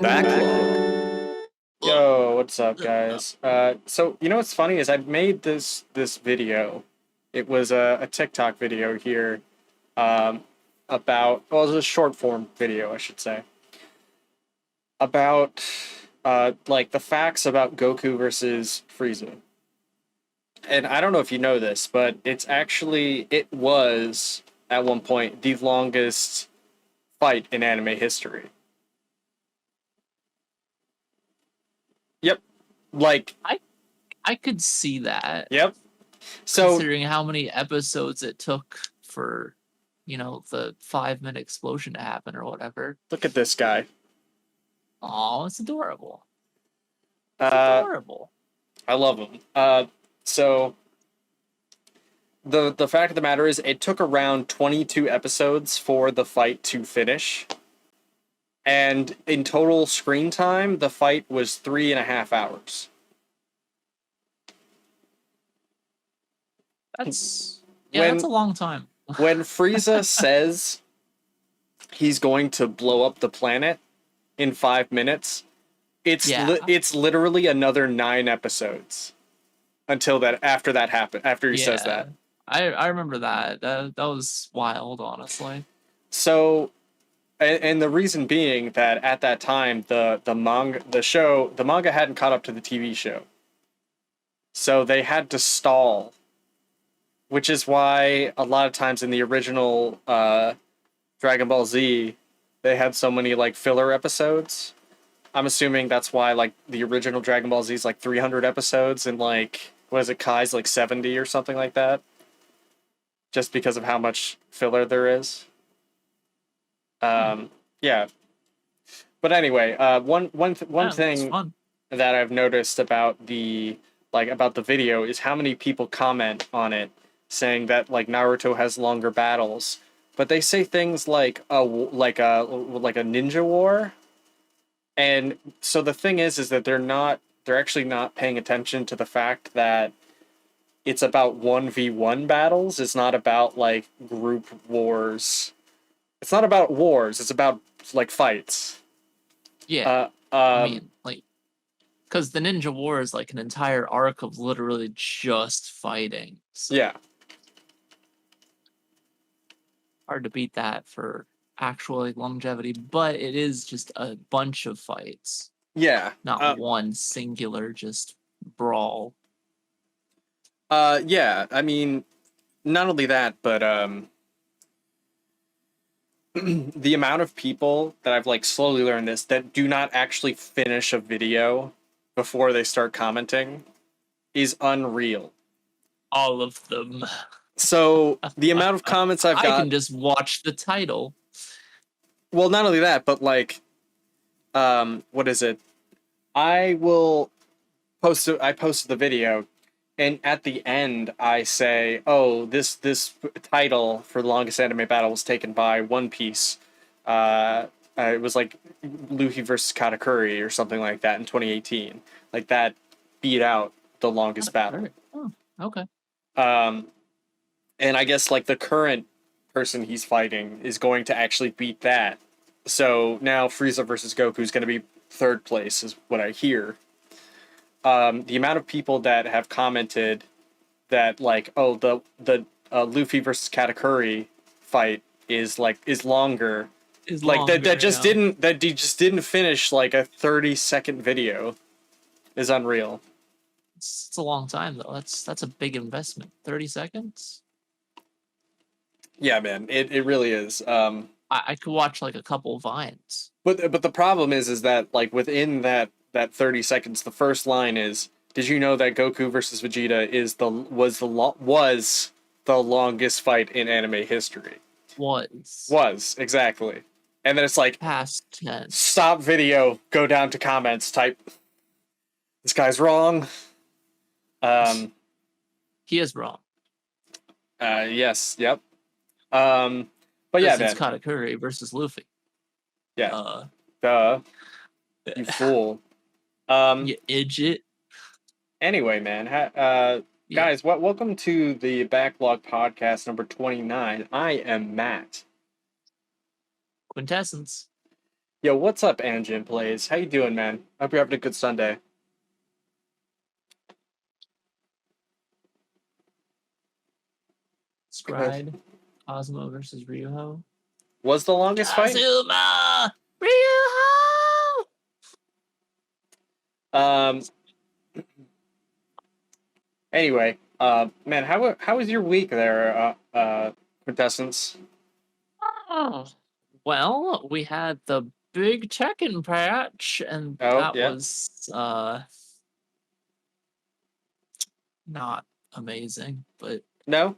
Backlog. Yo, what's up, guys? So you know what's funny is I made this video. It was a TikTok video here, um, about well, it was a short form video, I should say, about like the facts about Goku versus Frieza. And I don't know if you know this, but it was at one point the longest fight in anime history. Yep, like I could see that. yep. So Considering how many episodes it took for, the 5-minute explosion to happen or whatever. look at this guy. Oh, it's adorable. It's Uh, adorable. I love him. So the fact of the matter is, it took around 22 episodes for the fight to finish, and in total screen time, the fight was 3.5 hours. That's when- that's a long time. When Frieza says he's going to blow up the planet in 5 minutes, it's literally another 9 episodes until after that happened. After he says that. I remember that. That was wild, honestly. So, and the reason being that at that time the manga hadn't caught up to the TV show, so they had to stall, which is why a lot of times in the original Dragon Ball Z, they had so many like filler episodes. I'm assuming that's why like the original Dragon Ball Z is like 300 episodes, and like what is it, Kai's like 70 or something like that, just because of how much filler there is. Yeah. But anyway, one thing that I've noticed about the video is how many people comment on it saying that like Naruto has longer battles, but they say things like a ninja war. And so the thing is that they're actually not paying attention to the fact that it's about 1v1 battles. It's not about like group wars. It's not about wars. It's about like fights. Yeah. I mean, like, because the Ninja War is like an entire arc of literally just fighting. So yeah. Hard to beat that for actual like, longevity, but it is just a bunch of fights. Yeah. Not one singular just brawl. Yeah. I mean, not only that, but the amount of people that I've like slowly learned this that do not actually finish a video before they start commenting is unreal. All of them. So the amount of comments I've got, I can just watch the title. Well, not only that, but like, what is it? I posted the video, and at the end I say, "Oh, this title for the longest anime battle was taken by One Piece. It was like Luffy versus Katakuri or something like that in 2018. Like that beat out the longest battle." Oh, okay. And I guess like the current person he's fighting is going to actually beat that. So now Frieza versus Goku is going to be third place, is what I hear. The amount of people that have commented that like, oh, the Luffy versus Katakuri fight is longer. That just didn't finish like a 30-second video is unreal. It's a long time though. That's a big investment. 30 seconds. Yeah, man, it really is. I could watch like a couple vines. But the problem is that like within that 30 seconds, the first line is, "Did you know that Goku versus Vegeta was the longest fight in anime history?" Was exactly. And then it's like past tense. Stop video, go down to comments, type, "This guy's wrong." He is wrong. Yes, yep. But yeah, man. Katakuri versus Luffy. Yeah. Duh. You fool. You idiot. Anyway, man. Guys, welcome to the Backlog podcast number 29. I am Matt. Quintessence. Yo, what's up, Anjin Plays? How you doing, man? Hope you're having a good Sunday. Scried, Cosmo versus Ryuho. Was the longest fight? Kazuma! Ryuho! Anyway, man, how was your week there, Quintessence? Oh, well, we had the big Tekken patch, and that was not amazing, but no.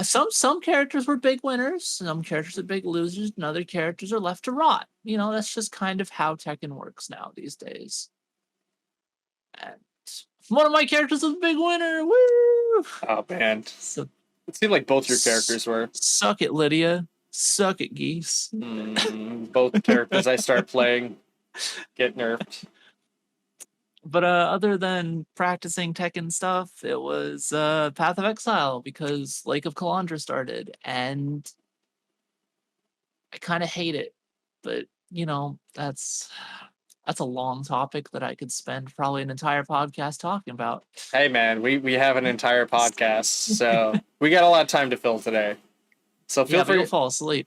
Some characters were big winners, some characters are big losers, and other characters are left to rot. You know, that's just kind of how Tekken works now these days. And one of my characters was a big winner. Woo! Oh man. So it seemed like both your characters were. Suck it, Lydia. Suck it, Geese. Both characters I start playing get nerfed. But other than practicing Tekken stuff, it was Path of Exile because Lake of Kalandra started, and I kind of hate it. But you know, that's a long topic that I could spend probably an entire podcast talking about. Hey man, we have an entire podcast, so we got a lot of time to fill today. So feel free to fall asleep.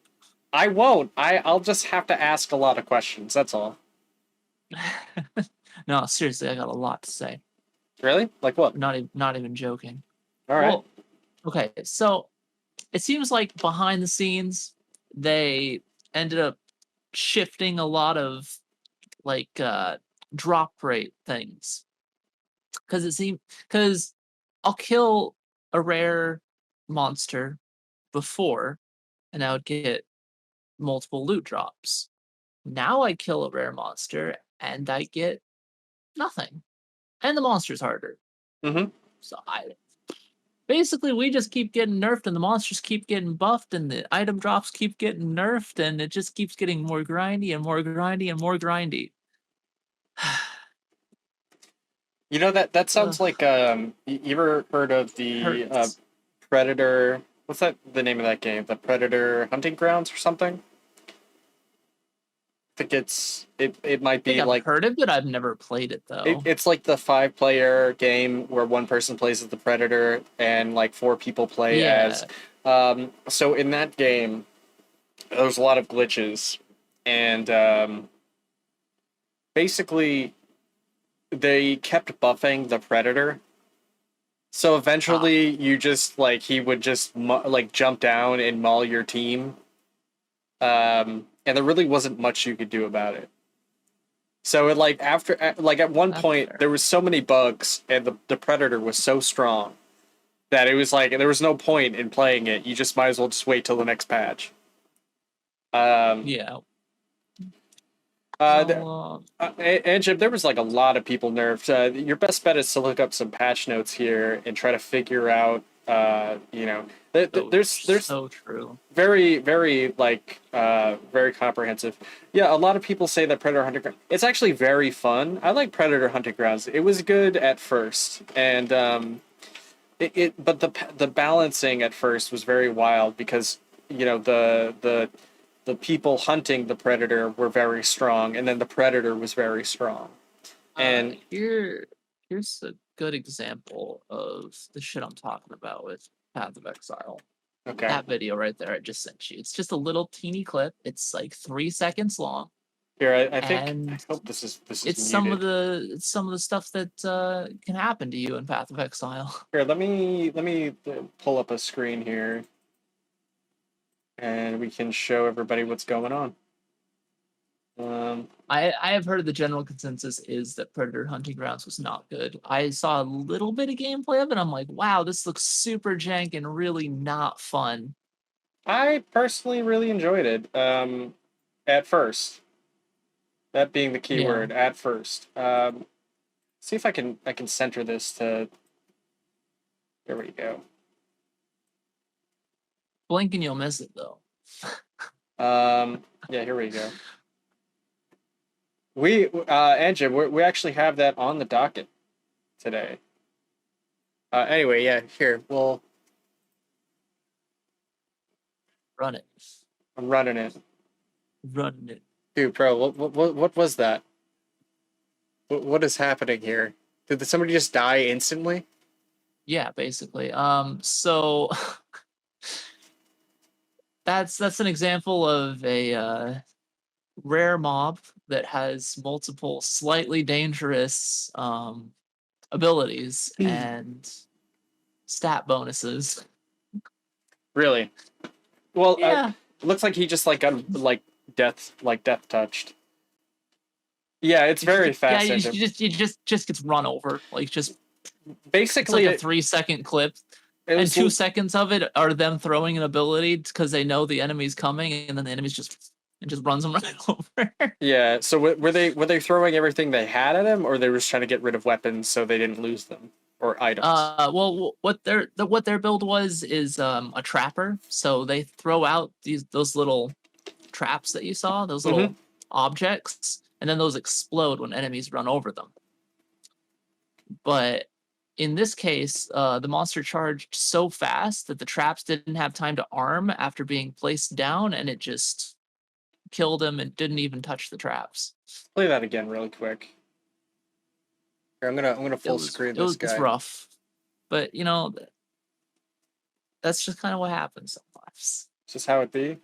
I won't. I'll just have to ask a lot of questions. That's all. No, seriously, I got a lot to say. Really? Like what? Not even joking. All right. Well, okay, so it seems like behind the scenes, they ended up shifting a lot of like drop rate things. Because I'll kill a rare monster before, and I would get multiple loot drops. Now I kill a rare monster, and I get nothing. And the monster's harder. So basically, we just keep getting nerfed, and the monsters keep getting buffed, and the item drops keep getting nerfed, and it just keeps getting more grindy and more grindy and more grindy. You know, that sounds like you ever heard of the Predator? What's the name of that game? The Predator Hunting Grounds or something? I think it might be I've heard of it. I've never played it though. It's like the 5-player game where one person plays as the Predator and like 4 people play as. So in that game, there's a lot of glitches, and basically they kept buffing the Predator. So eventually, you just he would just jump down and maul your team. And there really wasn't much you could do about it. So it at one point there was so many bugs and the Predator was so strong that it was there was no point in playing it. You just might as well just wait till the next patch. And Jim, there was a lot of people nerfed. Your best bet is to look up some patch notes here and try to figure out there's so true. Very, very very comprehensive. Yeah, a lot of people say that Predator Hunting Grounds. It's actually very fun. I like Predator Hunting Grounds. It was good at first, and but the balancing at first was very wild because the people hunting the Predator were very strong, and then the Predator was very strong. And here's a good example of the shit I'm talking about with Path of Exile. Okay. That video right there I just sent you. It's just a little teeny clip. It's 3 seconds long. Here, I hope this is it's muted. some of the stuff that can happen to you in Path of Exile. Here, let me pull up a screen here, and we can show everybody what's going on. I have heard the general consensus is that Predator Hunting Grounds was not good. I saw a little bit of gameplay of it. I'm like, wow, this looks super jank and really not fun. I personally really enjoyed it. At first, that being the key word, at first. See if I can center this to. There we go. Blink and you'll miss it though. Yeah, here we go. Angela, we actually have that on the docket today. Anyway, yeah, here, we'll... Run it. I'm running it. Running it. Dude, bro, what was that? What is happening here? Did somebody just die instantly? Yeah, basically. So that's an example of a rare mob that has multiple slightly dangerous abilities and stat bonuses. Really? Well, Yeah. it looks like he just like got death touched. Yeah, it's very fast. Yeah, you just gets run over. Like just basically it's like a 3-second clip. And 2 seconds of it are them throwing an ability because they know the enemy's coming, and then the enemy's just runs them right over. Yeah. So were they throwing everything they had at him, or they were just trying to get rid of weapons so they didn't lose them or items? Well, what their build was is a trapper. So they throw out those little traps that you saw, those little objects, and then those explode when enemies run over them. But in this case, the monster charged so fast that the traps didn't have time to arm after being placed down, and it just killed him and didn't even touch the traps. Play that again really quick. Here, I'm gonna full screen this guy. It's rough, but you know, that's just kind of what happens sometimes. It's just how it be.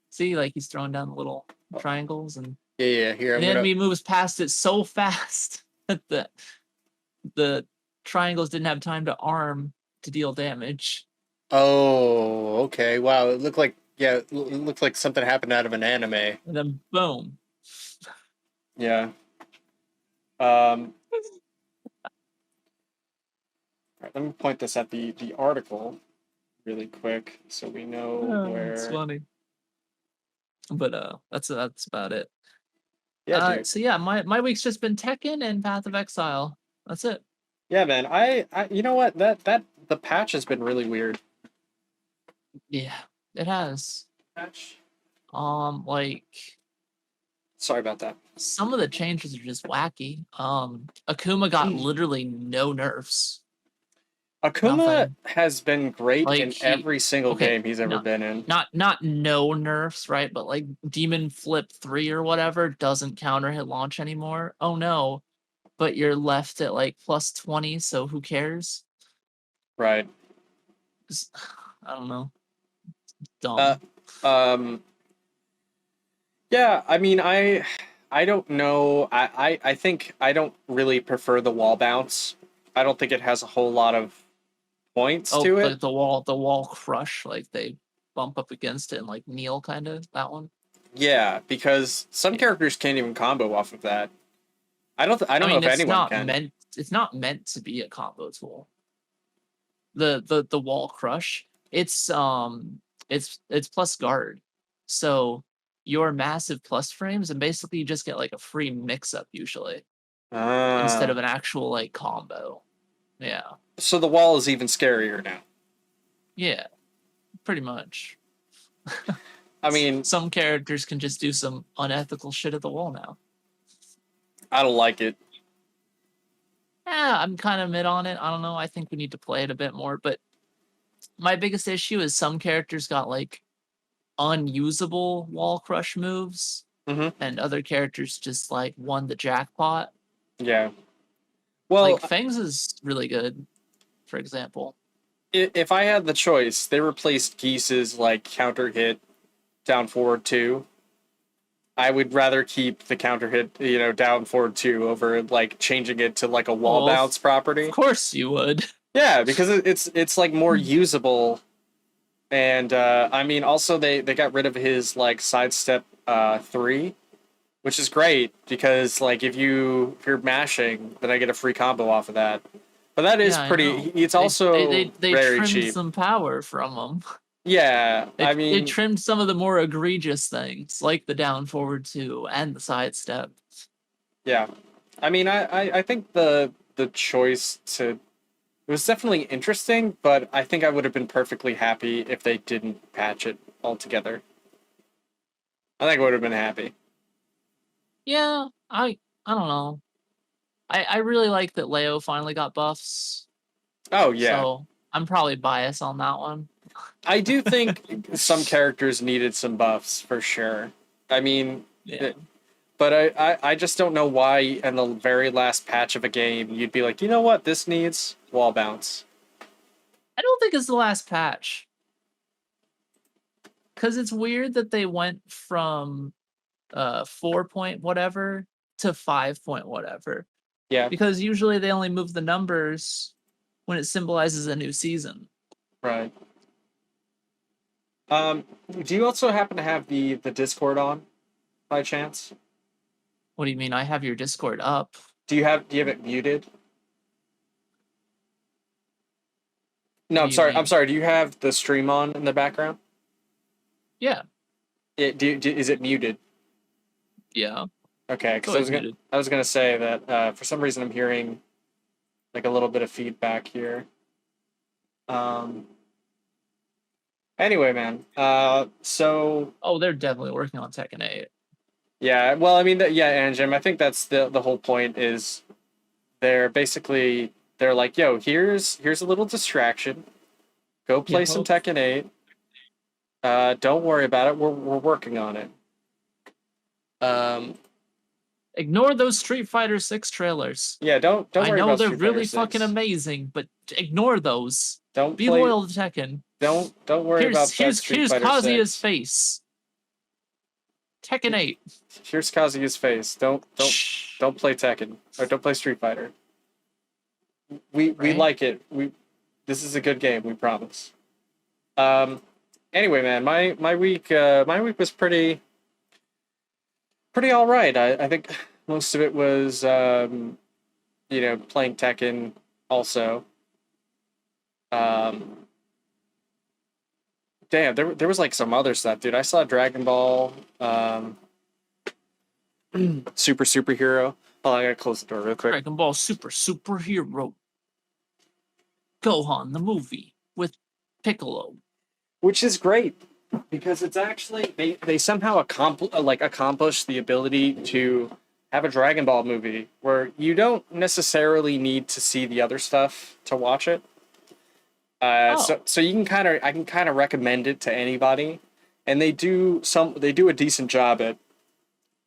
See, like he's throwing down the little triangles, and yeah. Here, the enemy moves past it so fast that the triangles didn't have time to arm to deal damage. Oh, okay. Wow, it looked like it looked like something happened out of an anime. And then boom. Yeah. All right, let me point this at the article really quick so we know where. It's funny. But that's about it. Yeah. So yeah, my week's just been Tekken and Path of Exile. That's it. Yeah, man. I you know what, that the patch has been really weird. Yeah, it has. Patch. Like. Sorry about that. Some of the changes are just wacky. Akuma got literally no nerfs. Akuma has been great in every single game he's ever been in. Not no nerfs, right? But like Demon Flip 3 or whatever doesn't counter hit launch anymore. Oh no. But you're left at like plus 20, so who cares? Right. I don't know. Dumb. Yeah, I mean, I don't know. I think I don't really prefer the wall bounce. I don't think it has a whole lot of points to it. The wall crush, like they bump up against it and like kneel, kind of, that one. Yeah, because some characters can't even combo off of that. I don't know if anyone can. It's not meant to be a combo tool. The wall crush, it's plus guard, so your massive plus frames, and basically you just get like a free mix up usually instead of an actual like combo. Yeah. So the wall is even scarier now. Yeah, pretty much. I mean, some characters can just do some unethical shit at the wall now. I don't like it. Yeah, I'm kind of mid on it. I don't know. I think we need to play it a bit more. But my biggest issue is some characters got like unusable wall crush moves, and other characters just like won the jackpot. Yeah. Well, like Fangs is really good, for example. If I had the choice, they replaced Geese's like counter hit down forward 2. I would rather keep the counter hit, down forward 2 over like changing it to like a wall bounce property. Of course you would. Yeah, because it's like more usable, and I mean also they got rid of his like sidestep 3, which is great because like if you're mashing, then I get a free combo off of that. But that is pretty. It's also they very trimmed cheap. Some power from them. Yeah, they trimmed some of the more egregious things, like the down forward 2 and the sidestep. Yeah, I mean, I think the choice to, it was definitely interesting, but I think I would have been perfectly happy if they didn't patch it altogether. I think I would have been happy. Yeah, I don't know. I really like that Leo finally got buffs. Oh yeah. So I'm probably biased on that one. I do think some characters needed some buffs for sure. I mean, Yeah. But I just don't know why in the very last patch of a game you'd be like, you know what, this needs wall bounce. I don't think it's the last patch. Because it's weird that they went from 4 point whatever to 5 point whatever. Yeah. Because usually they only move the numbers when it symbolizes a new season. Right. Do you also happen to have the Discord on by chance? What do you mean? I have your Discord up. Do you have it muted? No, What I'm do you sorry. mean? I'm sorry. Do you have the stream on in the background? Yeah. Is it muted? Yeah. Okay, because I was gonna say that for some reason I'm hearing like a little bit of feedback here. Anyway, man. So. Oh, they're definitely working on Tekken 8. Yeah. Well, I mean, yeah, and Jim, I think that's the whole point is they're like, yo, here's a little distraction. Go play some Tekken 8. Don't worry about it. We're working on it. Ignore those Street Fighter 6 trailers. Yeah, don't worry about I know they're Street really Fighter fucking 6. amazing, but ignore those. Don't be play, loyal to Tekken. Don't worry about that Street Fighter 6. Here's Kazuya's face. Tekken 8. Here's Kazuya's face. Don't play Tekken or don't play Street Fighter. We like it. This is a good game. We promise. Anyway, man, my week was pretty all right. I think most of it was playing Tekken also. Damn, there was like some other stuff, dude. I saw Dragon Ball Superhero. Oh, I gotta close the door real quick. Dragon Ball Superhero. Gohan the movie with Piccolo. Which is great because it's actually they somehow accomplished the ability to have a Dragon Ball movie where you don't necessarily need to see the other stuff to watch it. So you can I can kind of recommend it to anybody, and they do a decent job at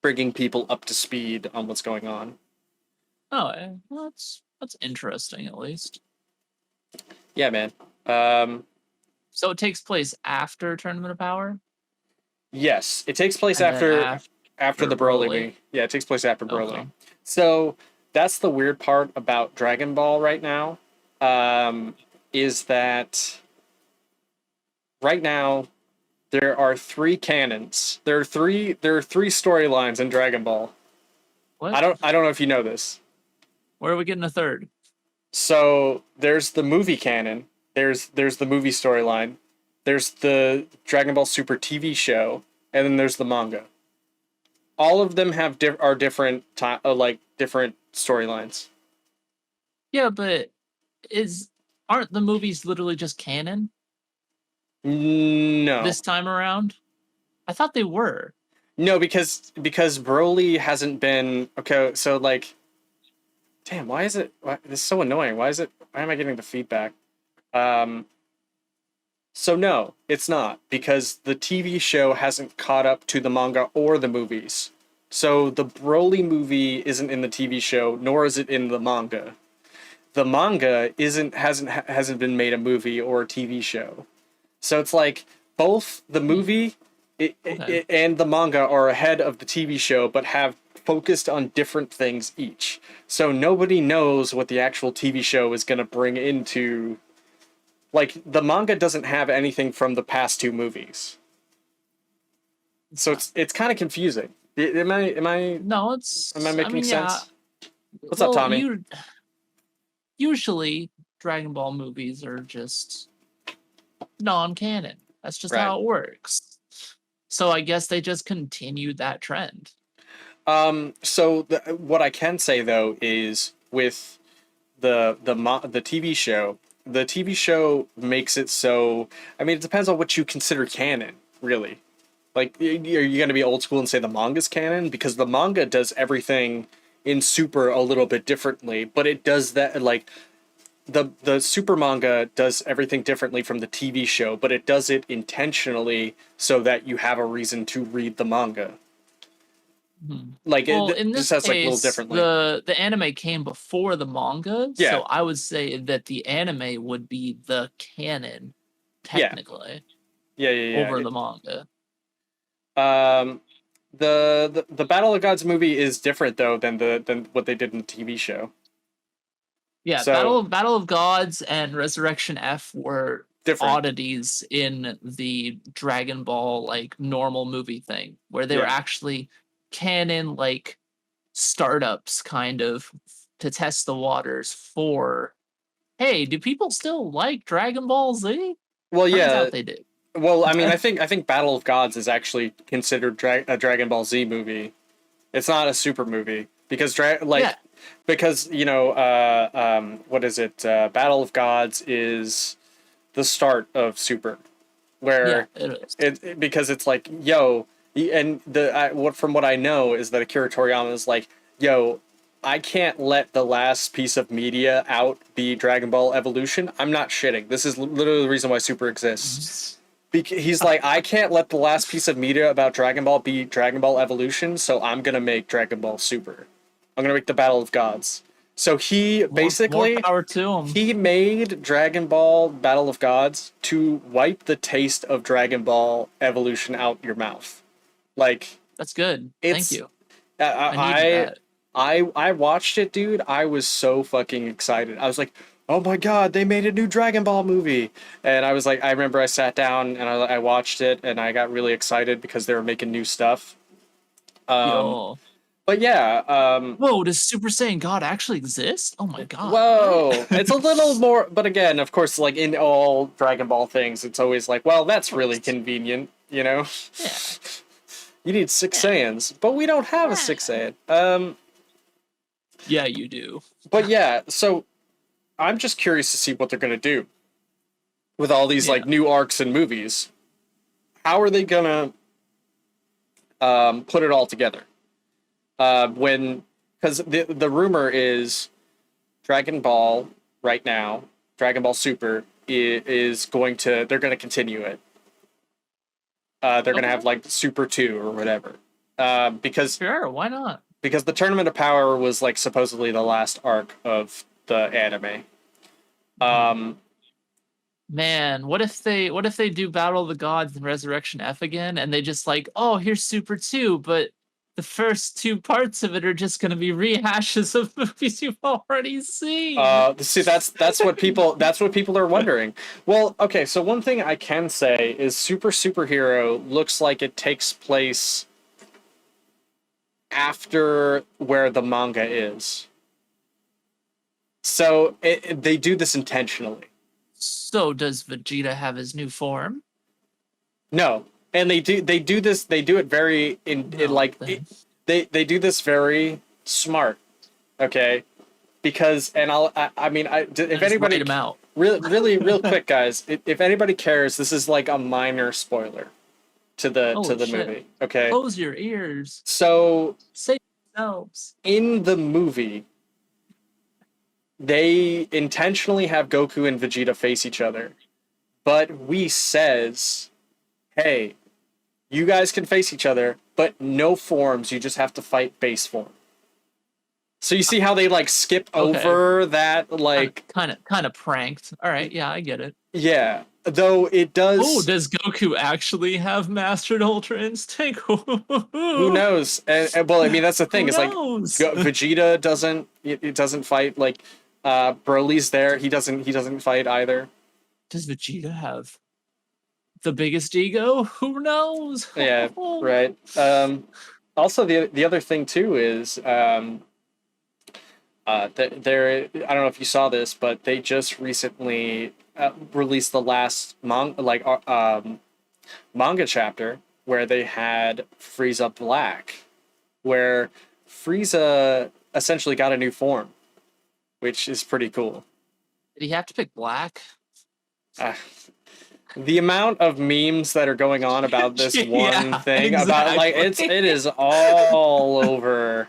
bringing people up to speed on what's going on. Oh, well, that's interesting at least. Yeah, man. So it takes place after Tournament of Power? Yes, it takes place after the Broly movie. Yeah, it takes place after Broly. Okay. So that's the weird part about Dragon Ball right now. Is that right now there are 3 canons. There are three storylines in Dragon Ball. What? I don't know if you know this. Where are we getting a third? So there's the movie canon. There's the movie storyline. There's the Dragon Ball Super TV show, and then there's the manga. All of them are different different storylines. Yeah, but aren't the movies literally just canon? No. This time around? I thought they were. No, because Broly hasn't been okay. So damn, why is it? This is so annoying. Why am I getting the feedback? So no, it's not because the TV show hasn't caught up to the manga or the movies. So the Broly movie isn't in the TV show, nor is it in the manga. The manga hasn't been made a movie or a TV show. So it's like both the movie and the manga are ahead of the TV show, but have focused on different things each. So nobody knows what the actual TV show is going to bring into. Like, the manga doesn't have anything from the past 2 movies. So it's kind of confusing. Am I No, it's Am I making sense? Yeah. What's up, Tommy? Usually Dragon Ball movies are just non-canon. That's just how it works. So I guess they just continued that trend. So what I can say though is with the TV show, the TV show makes it so. I mean, it depends on what you consider canon, really. Like, are you going to be old school and say the manga's canon? Because the manga does everything in Super a little bit differently, but it does that like the Super manga does everything differently from the TV show, but it does it intentionally so that you have a reason to read the manga. Like well, in this has case, like a little differently. The anime came before the manga, Yeah. so I would say that the anime would be the canon, technically. Yeah. Over the manga. The Battle of Gods movie is different though than what they did in the TV show. Yeah, so, Battle of Gods and Resurrection F were different oddities in the Dragon Ball like normal movie thing, where they were actually canon like startups kind of to test the waters for, hey, do people still like Dragon Ball Z? Well, Turns out they do. Well, I mean, I think Battle of Gods is actually considered a Dragon Ball Z movie. It's not a Super movie because because you know what is it? Battle of Gods is the start of Super, where it because it's like yo, and from what I know is that Akira Toriyama is like, yo, I can't let the last piece of media out be Dragon Ball Evolution. I'm not shitting. This is literally the reason why Super exists. He's like, I can't let the last piece of media about Dragon Ball be Dragon Ball Evolution, so I'm gonna make Dragon Ball Super. I'm gonna make the Battle of Gods. So he basically more power to him. He made Dragon Ball Battle of Gods to wipe the taste of Dragon Ball Evolution out your mouth. Like, that's good. Thank you. I watched it, dude. I was so fucking excited. I was like, oh my god, they made a new Dragon Ball movie. And I was like, I remember I sat down and I watched it and I got really excited because they were making new stuff. But yeah. Whoa, does Super Saiyan God actually exist? Oh my god. Whoa. It's a little more, but again, of course, like in all Dragon Ball things, it's always like, well, that's really convenient, you know? Yeah. You need 6 Saiyans, but we don't have a 6 Saiyan. Yeah, you do. But yeah, so I'm just curious to see what they're gonna do with all these like new arcs and movies. How are they gonna put it all together? Because the rumor is Dragon Ball right now, Dragon Ball Super is they're gonna continue it. They're gonna have like Super 2 or whatever. Because sure, why not? Because the Tournament of Power was like supposedly the last arc of the anime. Man, what if they do Battle of the Gods and Resurrection F again, and they just like, oh, here's Super 2, but the first 2 parts of it are just going to be rehashes of movies you've already seen. See, that's what people are wondering. Well, okay, so one thing I can say is Superhero looks like it takes place after where the manga is. So they do this intentionally. So does Vegeta have his new form? No, and they do this. They do it very they do this very smart. Okay, because if anybody really real quick, guys, if anybody cares, this is like a minor spoiler to the movie. Okay, close your ears. So say yourselves. In the movie, they intentionally have Goku and Vegeta face each other, but Whis says, hey, you guys can face each other, but no forms, you just have to fight base form. So you see how they like skip over that, like kind of pranked. All right, yeah, I get it. Yeah, though it does. Oh, does Goku actually have mastered Ultra Instinct? Who knows? And well, I mean, that's the thing. It's like Vegeta doesn't fight. Like Broly's there. He doesn't fight either. Does Vegeta have the biggest ego? Who knows? Yeah, right. Also, the other thing too is I don't know if you saw this, but they just recently released the last manga chapter where they had Frieza Black, where Frieza essentially got a new form, which is pretty cool. Did he have to pick black? The amount of memes that are going on about this one thing about like it is all over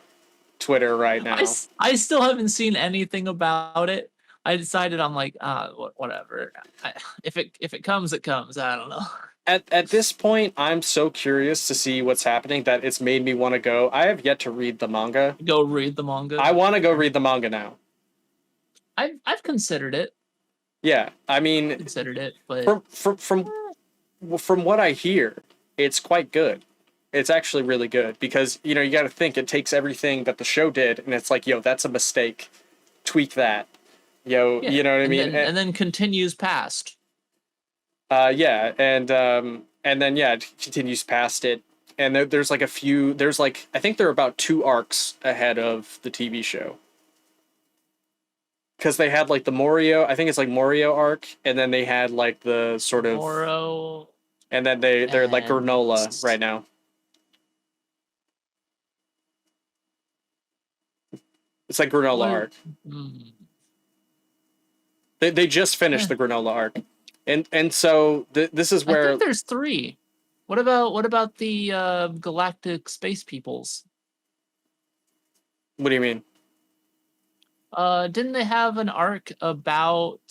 Twitter right now. I still haven't seen anything about it. I decided I'm like, whatever. If it comes, it comes. I don't know. at this point, I'm so curious to see what's happening that it's made me want to go. I have yet to read the manga. Go read the manga. I want to go read the manga now. I've considered it. Yeah, I mean, Considered it, but from what I hear, it's quite good. It's actually really good because, you know, you got to think it takes everything that the show did and it's like, yo, that's a mistake. Tweak that. Yo, yeah. You know what I mean? And then continues past. Yeah, and then yeah, it continues past it. And there's like a few, there's like, I think there are about 2 arcs ahead of the TV show. Because they had like the Morio, I think it's like Morio arc, and then they had like the sort of Moro, and then they're like granola right now. It's like granola arc. They just finished the granola arc, and so this is where I think there's 3. What about the galactic space peoples? What do you mean? Didn't they have an arc about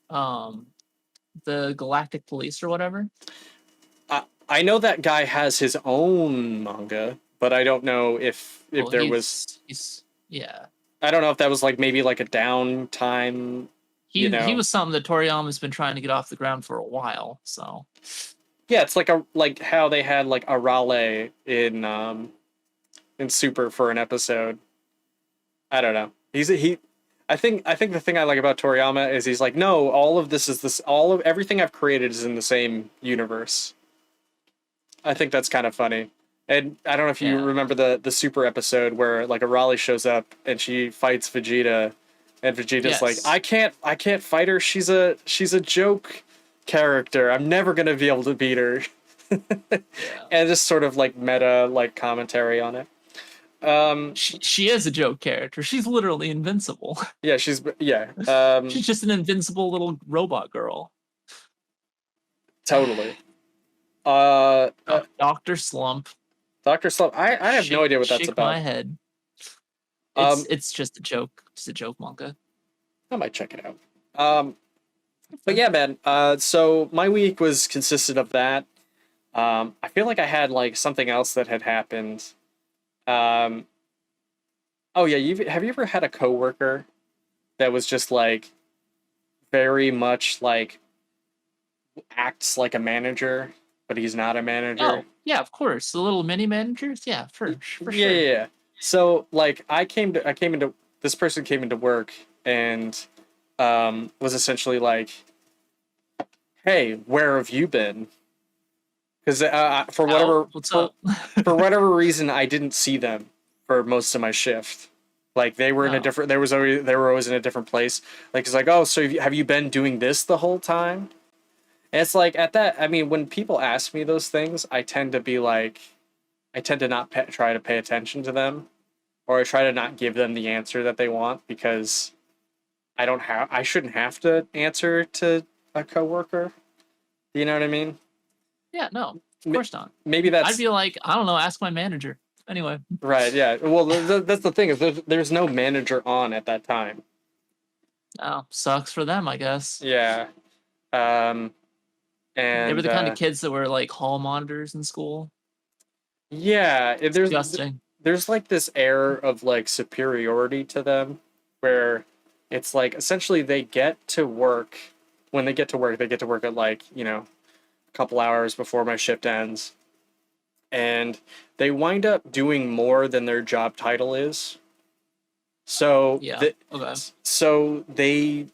the galactic police or whatever? I know that guy has his own manga, but I don't know if there was. Yeah. I don't know if that was like maybe like a downtime. He was something that Toriyama's been trying to get off the ground for a while. So. Yeah, it's like how they had like Arale in Super for an episode. I don't know. I think the thing I like about Toriyama is he's like, no, all of everything I've created is in the same universe. I think that's kind of funny. And I don't know if you remember the Super episode where like Arale shows up and she fights Vegeta, and Vegeta's like, I can't fight her. She's a joke character. I'm never gonna be able to beat her. And just sort of like meta like commentary on it. She is a joke character. She's literally invincible. Yeah, she's just an invincible little robot girl. Totally. Dr. Slump. Dr. Slump. I have no idea what that's about. My head. It's just a joke. Just a joke manga. I might check it out. But yeah, man. So my week consisted of that. I feel like I had like something else that had happened. Oh yeah, have you ever had a coworker that was just like very much like acts like a manager, but he's not a manager? Oh, yeah, of course. The little mini managers, yeah, for sure. Yeah. So like this person came into work and was essentially like, "Hey, where have you been?" Because for whatever reason, I didn't see them for most of my shift. Like they were in a different. They were always in a different place. Like it's like, oh, so have you been doing this the whole time? And it's like at that. I mean, when people ask me those things, I tend to not try to pay attention to them, or I try to not give them the answer that they want because I shouldn't have to answer to a coworker. You know what I mean? Yeah, no, of course not. Maybe that's... I'd be like, I don't know, ask my manager. Anyway. Right, yeah. Well, that's the thing, is there's no manager on at that time. Oh, sucks for them, I guess. Yeah. And they were the kind of kids that were like hall monitors in school. Yeah. Disgusting. There's like this air of like superiority to them where it's like essentially they get to work. When they get to work, at like, you know, a couple hours before my shift ends, and they wind up doing more than their job title is. So so they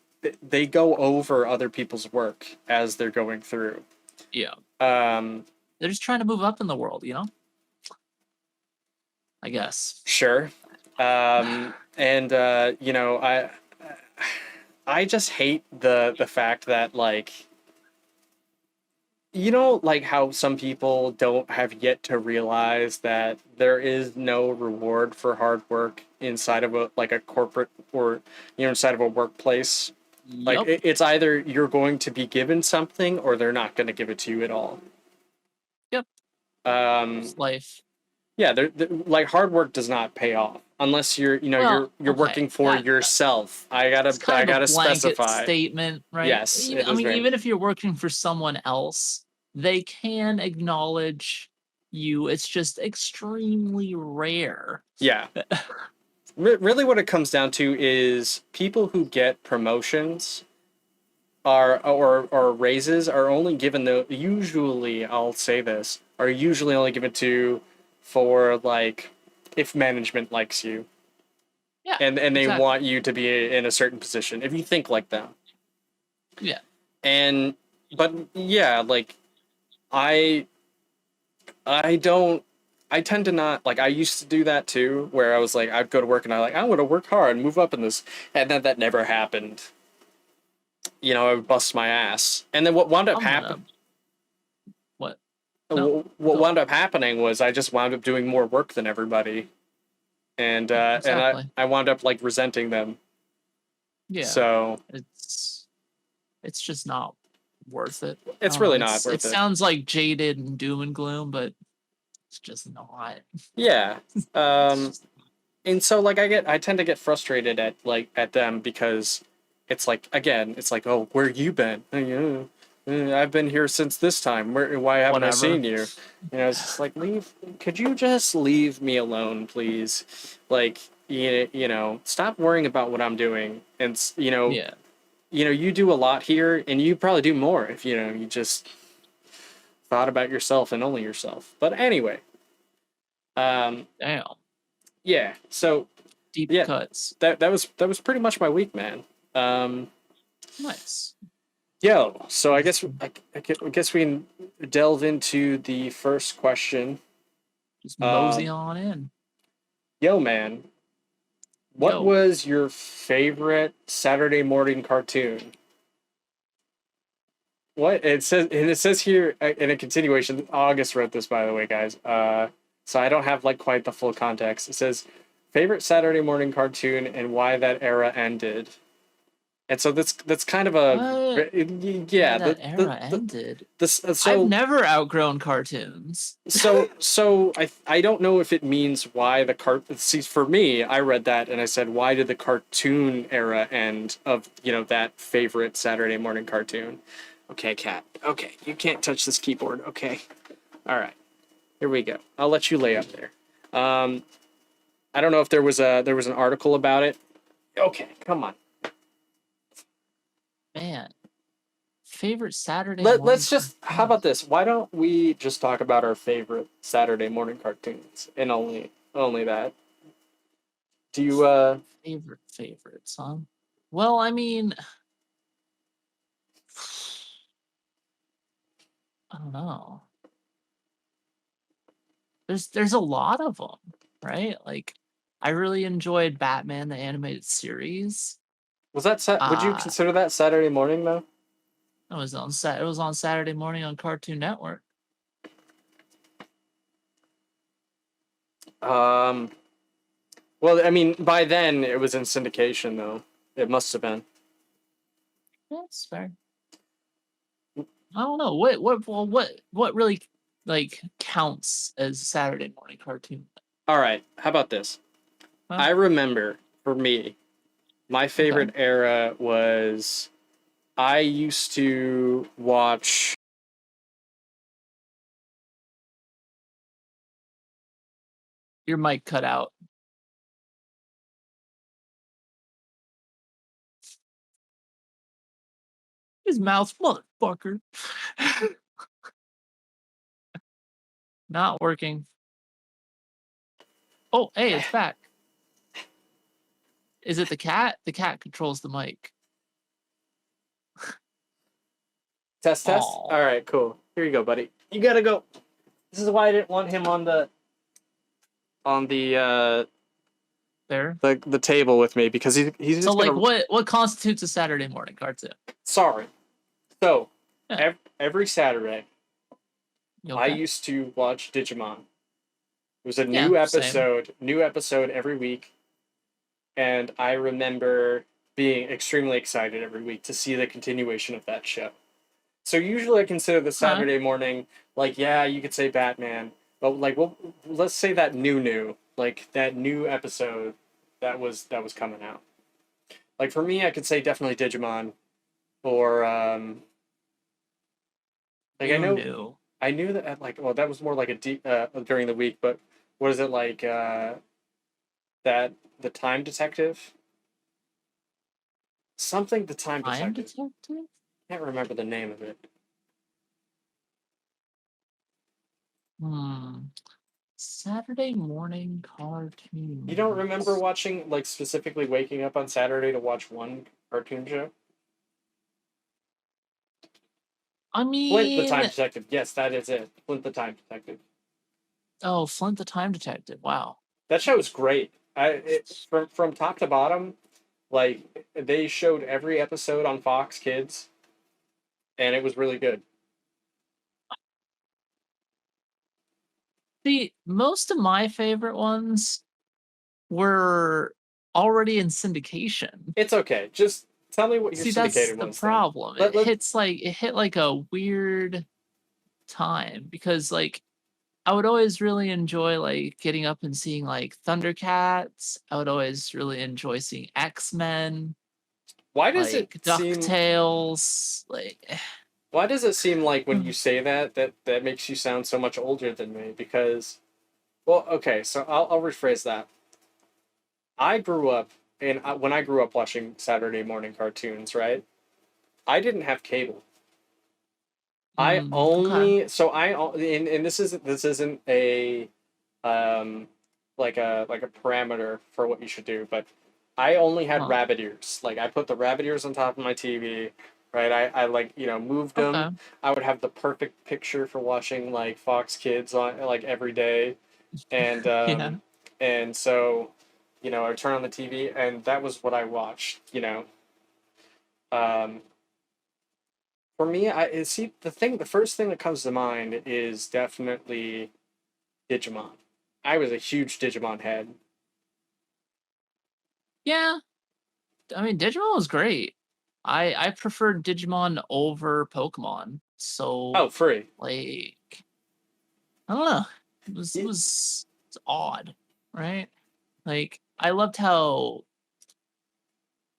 go over other people's work as they're going through. Yeah. They're just trying to move up in the world, you know? I guess. Sure. And you know, I just hate the fact that, like, you know, like how some people don't have yet to realize that there is no reward for hard work inside of a corporate or, you know, inside of a workplace. Yep. Like it's either you're going to be given something or they're not going to give it to you at all. Yep. It's life. Yeah, like hard work does not pay off unless you're, you know, you're working for yourself. I gotta blanket specify statement, right? Yes, even if you're working for someone else, they can acknowledge you. It's just extremely rare. Yeah. Really what it comes down to is people who get promotions or raises are only given usually, I'll say this, are usually only given to for like if management likes you. Yeah. And they want you to be in a certain position if you think like them. Yeah. But yeah, like I tend to not, like, I used to do that too, where I was like, I'd go to work and I'm going to work hard and move up in this, and then that never happened. You know, I would bust my ass. And then what wound up happening... What? No, what wound up happening was I just wound up doing more work than everybody. And exactly. and I wound up, like, resenting them. Yeah. So... It's just not worth it. It's really not worth it. It sounds like jaded and doom and gloom, but it's just not. Yeah. And so, like, I tend to get frustrated at them because it's like, again, it's like, oh, where you been? I've been here since this time. Why haven't I seen you? You know, it's just like, could you just leave me alone, please? Like, you know, stop worrying about what I'm doing. And, you know, you do a lot here, and you probably do more if, you know, you just thought about yourself and only yourself. But anyway. Damn. Yeah, so deep cuts. That was pretty much my week, man. Nice. Yo, so I guess we can delve into the first question. Just mosey on in. Yo, man, what was your favorite Saturday morning cartoon? What it says here in a continuation. August wrote this, by the way, guys. So I don't have like quite the full context. It says favorite Saturday morning cartoon and why that era ended. And so that's kind of a that era ended. I've never outgrown cartoons. So I don't know if it means why the see, for me, I read that and I said, why did the cartoon era end of, you know, that favorite Saturday morning cartoon? Okay, cat. Okay, you can't touch this keyboard. Okay, all right. Here we go. I'll let you lay up there. I don't know if there was an article about it. Okay, come on. Man, favorite Saturday morning. Let's just. How about this? Why don't we just talk about our favorite Saturday morning cartoons and only that? Do you favorites, huh? Well, I mean, I don't know. There's a lot of them, right? Like, I really enjoyed Batman the animated series. Was that would you consider that Saturday morning though? It was on Saturday morning on Cartoon Network. Well, I mean, by then it was in syndication though. It must have been. That's fair. I don't know what really like counts as Saturday morning cartoon. All right, how about this? Huh? I remember, for me, my favorite era was I used to watch. Your mic cut out. His mouth, motherfucker. Not working. Oh, hey, it's back. Is it the cat? The cat controls the mic. Test. Aww. All right, cool. Here you go, buddy. You gotta go. This is why I didn't want him on the there the table with me, because he's just so like what constitutes a Saturday morning cartoon? Sorry. So every Saturday, I used to watch Digimon. It was a new episode every week, and I remember being extremely excited every week to see the continuation of that show. So usually I consider the Saturday morning, like, yeah, you could say Batman, but like, well, let's say that new, like that new episode that was coming out. Like for me, I could say definitely Digimon, or Like Who knew? I knew that like well that was more like a deep during the week, but what is it like that the Time Detective? Something the Time Time Detective. Detective? Can't remember the name of it. Hmm. Saturday morning cartoon. You don't remember watching like specifically waking up on Saturday to watch one cartoon show? I Flint the mean, Time Detective. Yes, that is it. Flint the Time Detective. oh, Flint the Time Detective. Wow. That show is great. From top to bottom, like they showed every episode on Fox Kids, and it was really good. See, most of my favorite ones were already in syndication. It's okay. Just tell me what your See, that's syndicated the ones then. problem. It hit like a weird time because like I would always really enjoy like getting up and seeing like Thundercats. I would always really enjoy seeing X-Men, Why does it like seem? DuckTales, like Why does it seem like when you say that makes you sound so much older than me? Because, well, okay, so I'll rephrase that. I grew up, and when I grew up watching Saturday morning cartoons, right? I didn't have cable. I okay. only so I and this isn't a um like a parameter for what you should do, but I only had Huh. rabbit ears. Like I put the rabbit ears on top of my TV, right? I like moved them. Okay. I would have the perfect picture for watching like Fox Kids on like every day, and Yeah. so I would turn on the TV and that was what I watched. Um, for me, I see the first thing that comes to mind is definitely Digimon. I was a huge Digimon head. Yeah. I mean, Digimon was great. I preferred Digimon over Pokemon. So Oh, free. like I don't know. It Yeah. was it's odd, right? Like I loved how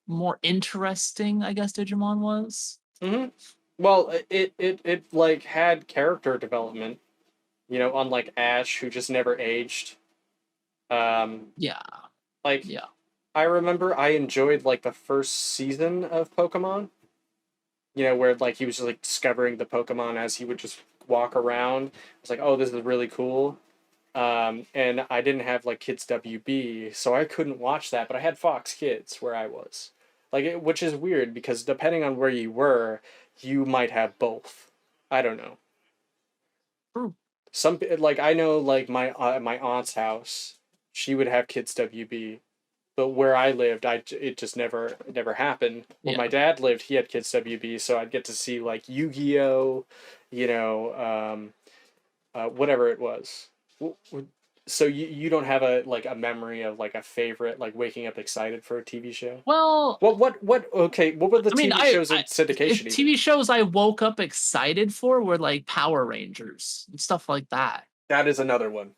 more interesting I guess Digimon was. Hmm. Well, it like had character development, unlike Ash, who just never aged. Um, Yeah. like Yeah. I remember I enjoyed like the first season of Pokemon, where like he was just like discovering the Pokemon as he would just walk around. It's like, oh, this is really cool. And I didn't have like Kids WB, so I couldn't watch that, but I had Fox Kids where I was. Which is weird because depending on where you were, you might have both. I don't know. True. Some like I know like my aunt's house, she would have Kids WB, but where I lived, it just never happened. Where Yeah. my dad lived, he had Kids WB, so I'd get to see like Yu-Gi-Oh, you know, whatever it was. So you don't have a memory of like a favorite like waking up excited for a TV show? Well, What okay, what were the I mean, TV shows in if syndication even? TV shows I woke up excited for were like Power Rangers and stuff like that, That is another one.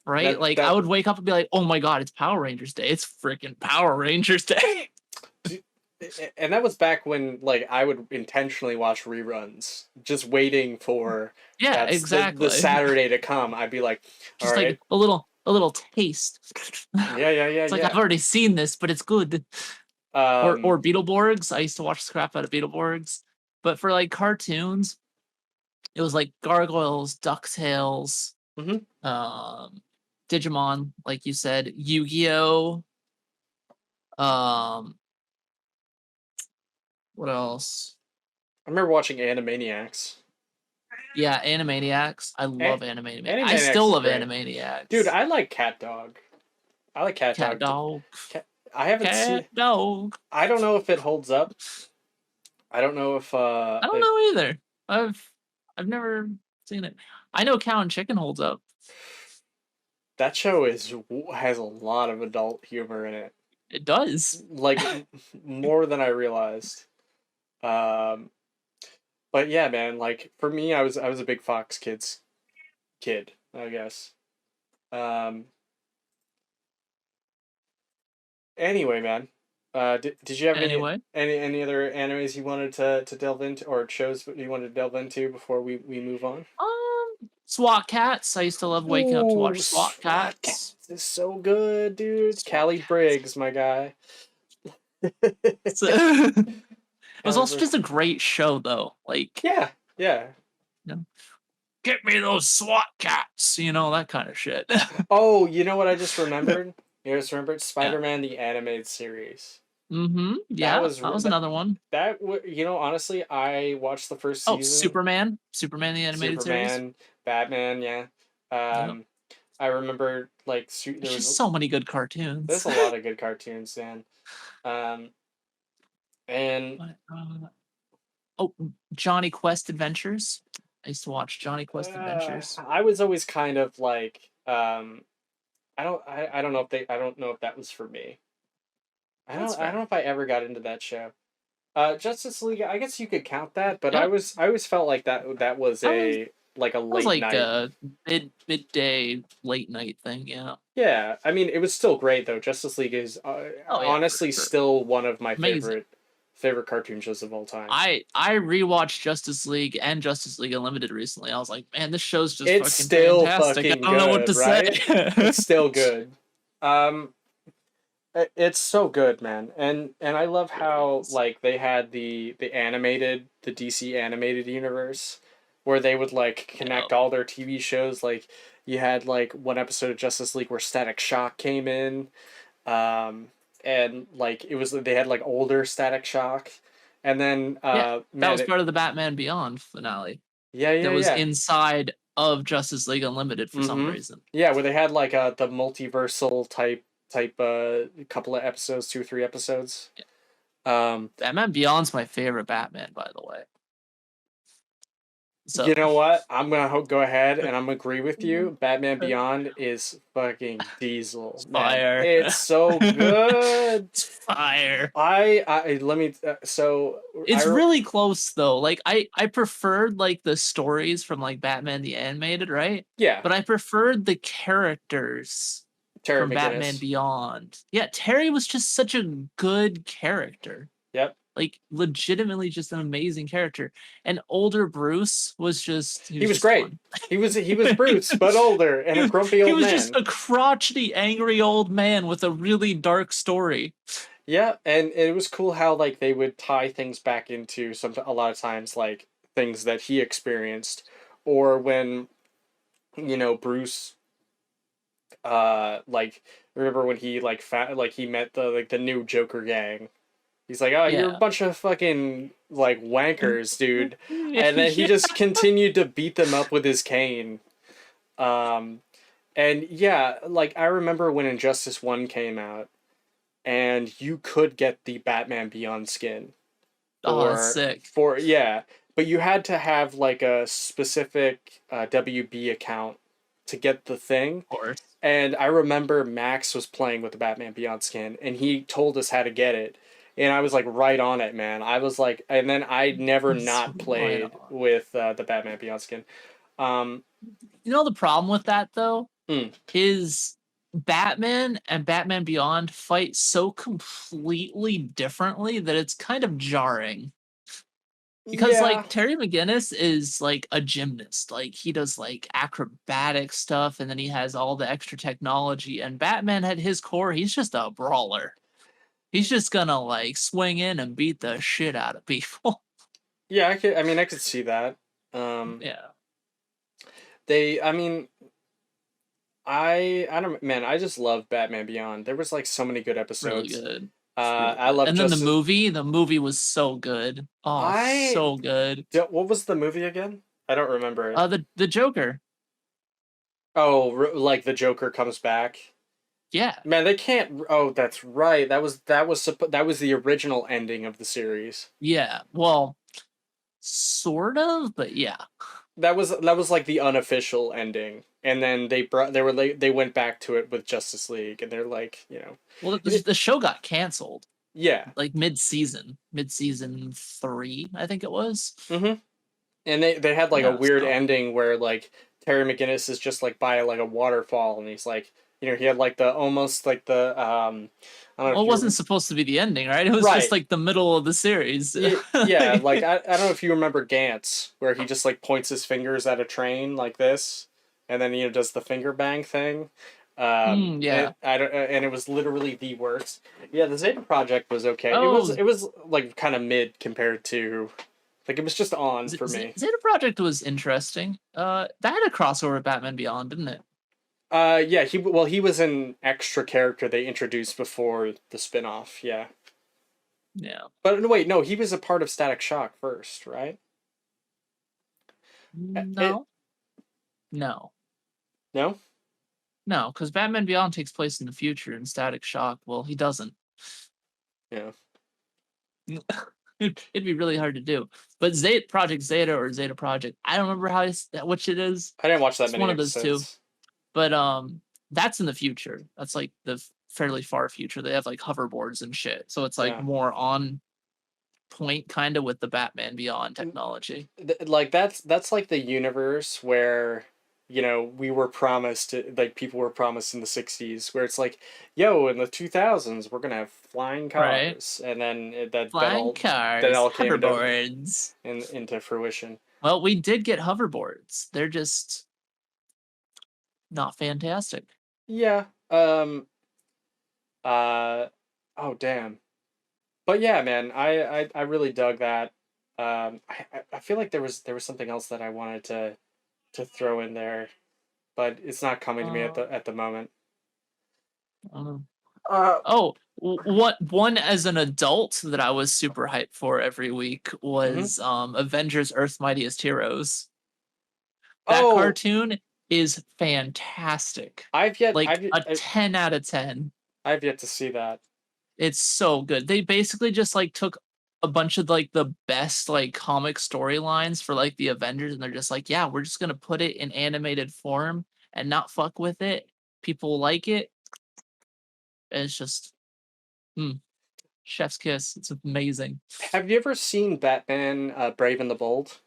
right? That Like I that would wake up and be like, "Oh my god, it's Power Rangers Day! It's freaking Power Rangers Day!" and that was back when like I would intentionally watch reruns, just waiting for Yeah, the exactly. Saturday to come. I'd be like, all Just right, like a little taste. It's like I've yeah. already seen this, but it's good. Um, Or Beetleborgs. I used to watch the crap out of Beetleborgs. But for like cartoons, it was like Gargoyles, DuckTales, mhm. um, Digimon, like you said, Yu-Gi-Oh. Um, what else? I remember watching Animaniacs. Yeah, Animaniacs. I A- love Animaniacs. I Animaniacs still is love great, dude. Animaniacs. I like Cat Dog. I like Cat Cat Dog. dog, I haven't cat seen. dog. I don't know if it holds up. I don't know I don't if know either. I've never seen it. I know Cow and Chicken holds up. that show has a lot of adult humor in it, It does. like more than I realized. Um, but yeah, man, like for me, I was a big Fox Kids kid, I guess. Um, anyway, man. Did you have Anyway, any other animes you wanted to delve into, or shows you wanted to delve into before we move on? SWAT Cats. I used to love waking up to Ooh, watch SWAT SWAT Cats. Cats is so good, dude. SWAT Callie Cats. Briggs, my guy. So, it was Callie also Briggs. just a great show, though. Like, Yeah, yeah. you know, get me those SWAT Cats. You know, that kind of shit. Oh, you know what I just remembered? You just remembered Yeah. Spider-Man the animated series. Yeah, that was another one. You know, honestly, I watched the first Oh, season. Superman the animated series. Superman, Batman, yeah. Yep. I remember like There's just so many good cartoons. there's a lot of good cartoons, man. Um, and But, oh, Johnny Quest Adventures. I used to watch Johnny Quest Adventures. I was always kind of like I don't know if that was for me. That's I don't know fair. if I ever got into that show. Justice League, I guess you could count that, but Yep. I always felt like that was a like a That was late like night. a midday late night thing, yeah. Yeah, I mean, it was still great though. Justice League is honestly sure. still one of my Amazing. favorite cartoon shows of all time. I rewatched Justice League and Justice League Unlimited recently. I was like, man, this show's just It's fucking still fantastic. fucking I don't know what good, to say. right? It's still good. Um, it's so good, man, and I love how like they had the DC animated universe, where they would like connect all their TV shows. Like you had like one episode of Justice League where Static Shock came in, and like they had like older Static Shock, and then Yeah, that was it, part of the Batman Beyond finale. yeah, That was yeah. inside of Justice League Unlimited for some reason. Yeah, where they had like the multiversal type couple of episodes, 2 or 3 episodes. Yeah. Batman Beyond's my favorite Batman, by the way. So you know what? I'm gonna go ahead and I'm gonna agree with you. Batman Beyond is fucking Diesel, it's man. fire. It's so good. It's fire. I let me. So it's really close though. Like I preferred like the stories from like Batman the Animated, right? Yeah. But I preferred the characters Terry from McGinnis. Batman Beyond. Yeah, Terry was just such a good character. Yep. Like legitimately just an amazing character. And older Bruce was just he was just great. Fun. He was Bruce, but older and a grumpy old man. He was just a crotchety, angry old man with a really dark story. Yeah, and it was cool how like they would tie things back into a lot of times like things that he experienced, or when Bruce like remember when he like he met the new Joker gang. He's like, oh, you're a bunch of fucking like wankers, dude. And then he just continued to beat them up with his cane. And yeah, like I remember when Injustice 1 came out, and you could get the Batman Beyond skin. That's sick. But you had to have like a specific WB account to get the thing. Of course. And I remember Max was playing with the Batman Beyond skin, and he told us how to get it. And I was like right on it, man. I was like, and then I never not played with the Batman Beyond skin. You know the problem with that though is Batman and Batman Beyond fight so completely differently that it's kind of jarring. Because like Terry McGinnis is like a gymnast, like he does like acrobatic stuff, and then he has all the extra technology. And Batman at his core, he's just a brawler. He's just gonna like swing in and beat the shit out of people. Yeah, I could see that. Yeah. I don't, man, I just love Batman Beyond. There was like so many good episodes. Really good. I love. And then the movie was so good. Oh, so good. What was the movie again? I don't remember it. The Joker. Oh, like the Joker comes back. Yeah. Man, they can't. Oh, that's right. That was the original ending of the series. Yeah. Well, sort of, but yeah. That was like the unofficial ending, and then they went back to it with Justice League, and they're like, Well, the show got canceled. Yeah. Like mid-season 3, I think it was. Mm-hmm. And they had like a weird ending where like Terry McGinnis is just like by like a waterfall, and he's like, You know, he had like the almost like the I don't know Well, if it you wasn't supposed to be the ending, right? It was just right. like the middle of the series. Yeah, like I don't know if you remember Gantz, where he just like points his fingers at a train like this, and then does the finger bang thing. Yeah. And it was literally the worst. Yeah, the Zeta Project was okay. Oh, It was like kind of mid compared to, like it was just on for me. Zeta Project was interesting. That had a crossover with Batman Beyond, didn't it? Yeah, he was an extra character they introduced before the spin-off, yeah. Yeah. But no, wait, no, he was a part of Static Shock first, right? It No. No. no? No, because Batman Beyond takes place in the future and Static Shock, well, he doesn't. Yeah. It'd be really hard to do. But Project Zeta or Zeta Project, I don't remember which it is. I didn't watch that It's many one of those two. episodes. But that's in the future. That's like the fairly far future. They have like hoverboards and shit. So it's like more on point kind of with the Batman Beyond technology. Like that's like the universe where we were promised, like people were promised in the 60s, where it's like, yo, in the 2000s we're gonna have flying cars, right. And then that all came hoverboards into fruition. Well, we did get hoverboards. They're just not fantastic. Yeah. Oh damn. But yeah, man, I really dug that. I feel like there was something else that I wanted to throw in there, but it's not coming to me at the moment. One as an adult that I was super hyped for every week was Avengers Earth's Mightiest Heroes. That cartoon is fantastic. I've yet a 10 out of 10. I've yet to see that. It's so good. They basically just like took a bunch of like the best like comic storylines for like the Avengers, and they're just like, yeah, we're just gonna put it in animated form and not fuck with it. People like it. And it's just chef's kiss. It's amazing. Have you ever seen Batman Brave and the Bold?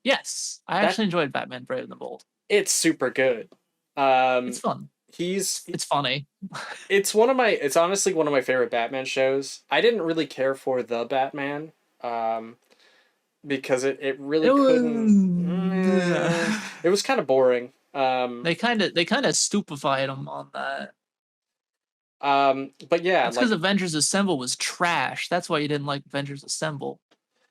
Yes, I actually enjoyed Batman Brave and the Bold. It's super good. It's fun. It's funny. It's honestly one of my favorite Batman shows. I didn't really care for the Batman, because it really couldn't. It was kind of boring. They kind of stupefied him on that. But yeah, that's because Avengers Assemble was trash. That's why you didn't like Avengers Assemble.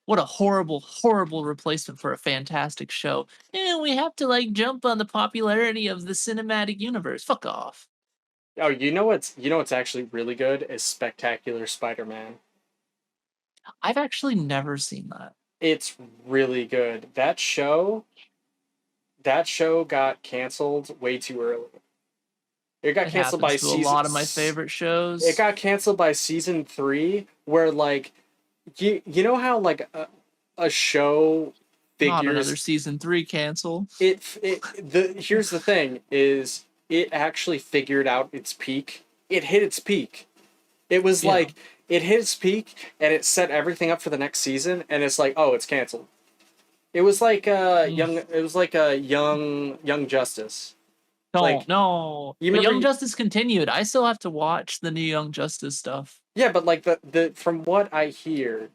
What a horrible, horrible replacement for a fantastic show. Yeah, we have to like jump on the popularity of the cinematic universe. Fuck off. Oh, you know what's actually really good is Spectacular Spider-Man. I've actually never seen that. It's really good. That show got canceled way too early. It got canceled by a lot of my favorite shows. It got canceled by season 3, where like you know how like a show figures not another season 3 cancel. Here's the thing is it actually figured out its peak. It hit its peak. It was like it hit its peak and it set everything up for the next season, and it's like, oh, it's canceled. It was like Young Justice. No. But Young Justice continued. I still have to watch the new Young Justice stuff. Yeah, but like the from what I hear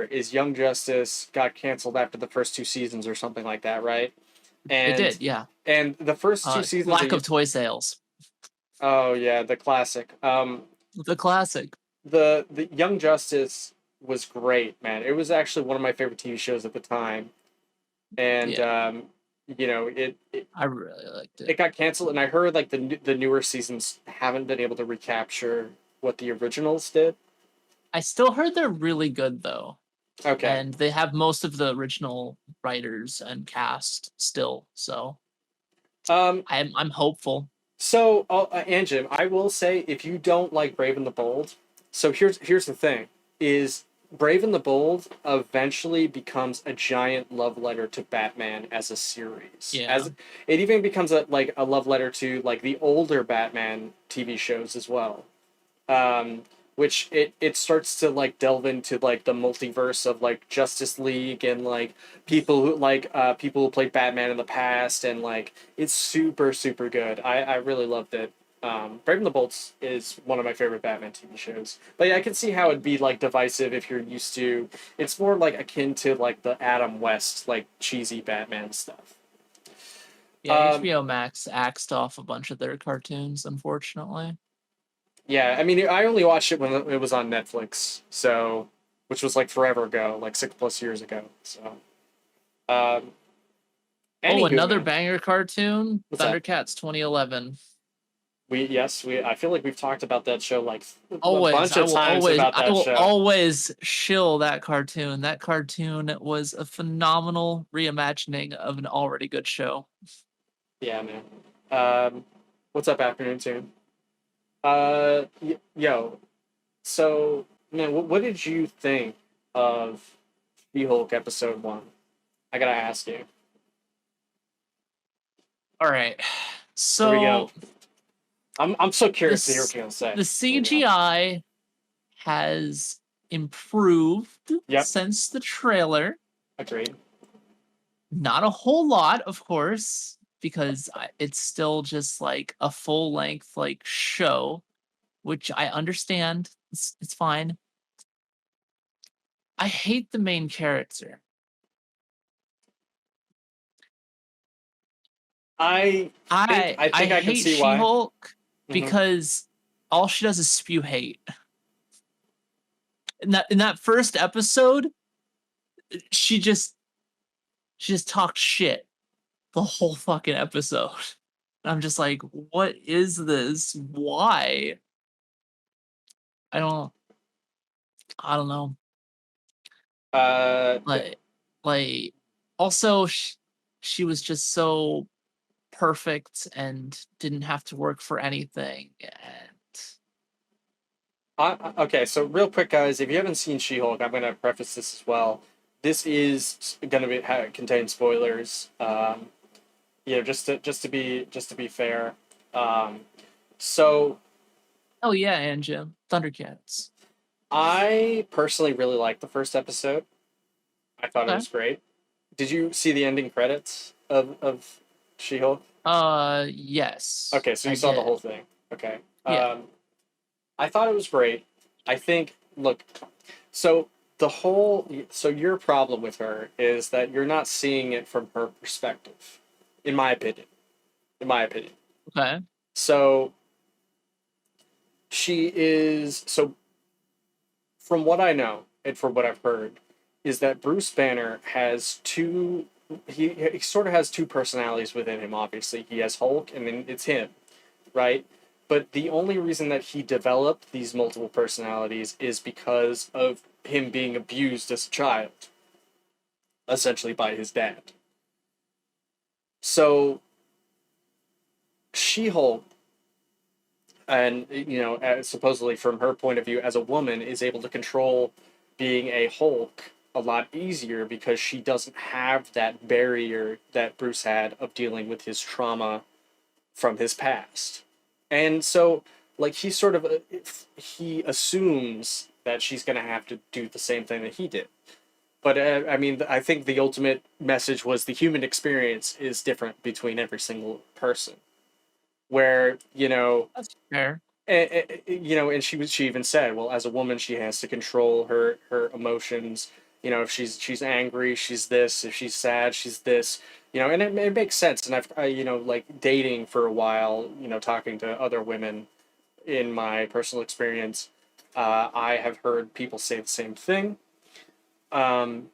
is Young Justice got canceled after the first 2 seasons or something like that, right? And it did, yeah. And the first 2 seasons, lack of toy sales. Oh yeah, the classic. The classic. The Young Justice was great, man. It was actually one of my favorite TV shows at the time, and I really liked it. It got canceled, and I heard like the newer seasons haven't been able to recapture what the originals did. I still heard they're really good though. Okay. And they have most of the original writers and cast still, so I'm hopeful. So, and Jim, I will say, if you don't like Brave and the Bold, so here's the thing: is Brave and the Bold eventually becomes a giant love letter to Batman as a series. Yeah. As it even becomes a love letter to like the older Batman TV shows as well. which it starts to like delve into like the multiverse of like Justice League and like people who played Batman in the past, and like it's super good. I really loved it. Brave and the Bolts is one of my favorite Batman TV shows. But yeah, I can see how it'd be like divisive if you're used to. It's more like akin to like the Adam West like cheesy Batman stuff. Yeah, HBO Max axed off a bunch of their cartoons, unfortunately. Yeah, I mean, I only watched it when it was on Netflix, so which was like forever ago, like 6+ years ago. So, another man. banger cartoon, What's that? Thundercats 2011. I feel like we've talked about that show like a Always, bunch of times about I that will show. always shill that cartoon. That cartoon was a phenomenal reimagining of an already good show. Yeah, man. What's up, afternoon tune? Yo, so man, what did you think of She-Hulk episode 1? I gotta ask you. All right, so here we go. I'm so curious to hear what you're gonna say. The CGI has improved since the trailer. Agreed. Not a whole lot, of course, because it's still just like a full-length like show, which I understand. It's fine. I hate the main character. I think I can see why. She-Hulk because all she does is spew hate. In that first episode, she just talked shit the whole fucking episode. I'm just like, what is this? Why? I don't know. Like also she was just so perfect and didn't have to work for anything. And okay, so real quick, guys, if you haven't seen She-Hulk, I'm gonna preface this as well. This is gonna contain spoilers. Just to be fair. So. Oh yeah, and Jim, Thundercats. I personally really liked the first episode. I thought it was great. Did you see the ending credits of She-Hulk? Yes. Okay, so you saw the whole thing. Okay. Yeah. I thought it was great. I think, look, so your problem with her is that you're not seeing it from her perspective, in my opinion. Okay. So from what I know and from what I've heard, is that Bruce Banner has he sort of has two personalities within him, obviously. He has Hulk, and then it's him, right? But the only reason that he developed these multiple personalities is because of him being abused as a child, essentially by his dad. So, She-Hulk, and supposedly from her point of view as a woman, is able to control being a Hulk a lot easier because she doesn't have that barrier that Bruce had of dealing with his trauma from his past. And so, like, he assumes that she's going to have to do the same thing that he did. But, I mean, I think the ultimate message was the human experience is different between every single person. Where, That's fair. And she even said, well, as a woman, she has to control her emotions. If she's angry, she's this. If she's sad, she's this. And it makes sense. And I've like dating for a while, talking to other women, in my personal experience, I have heard people say the same thing. And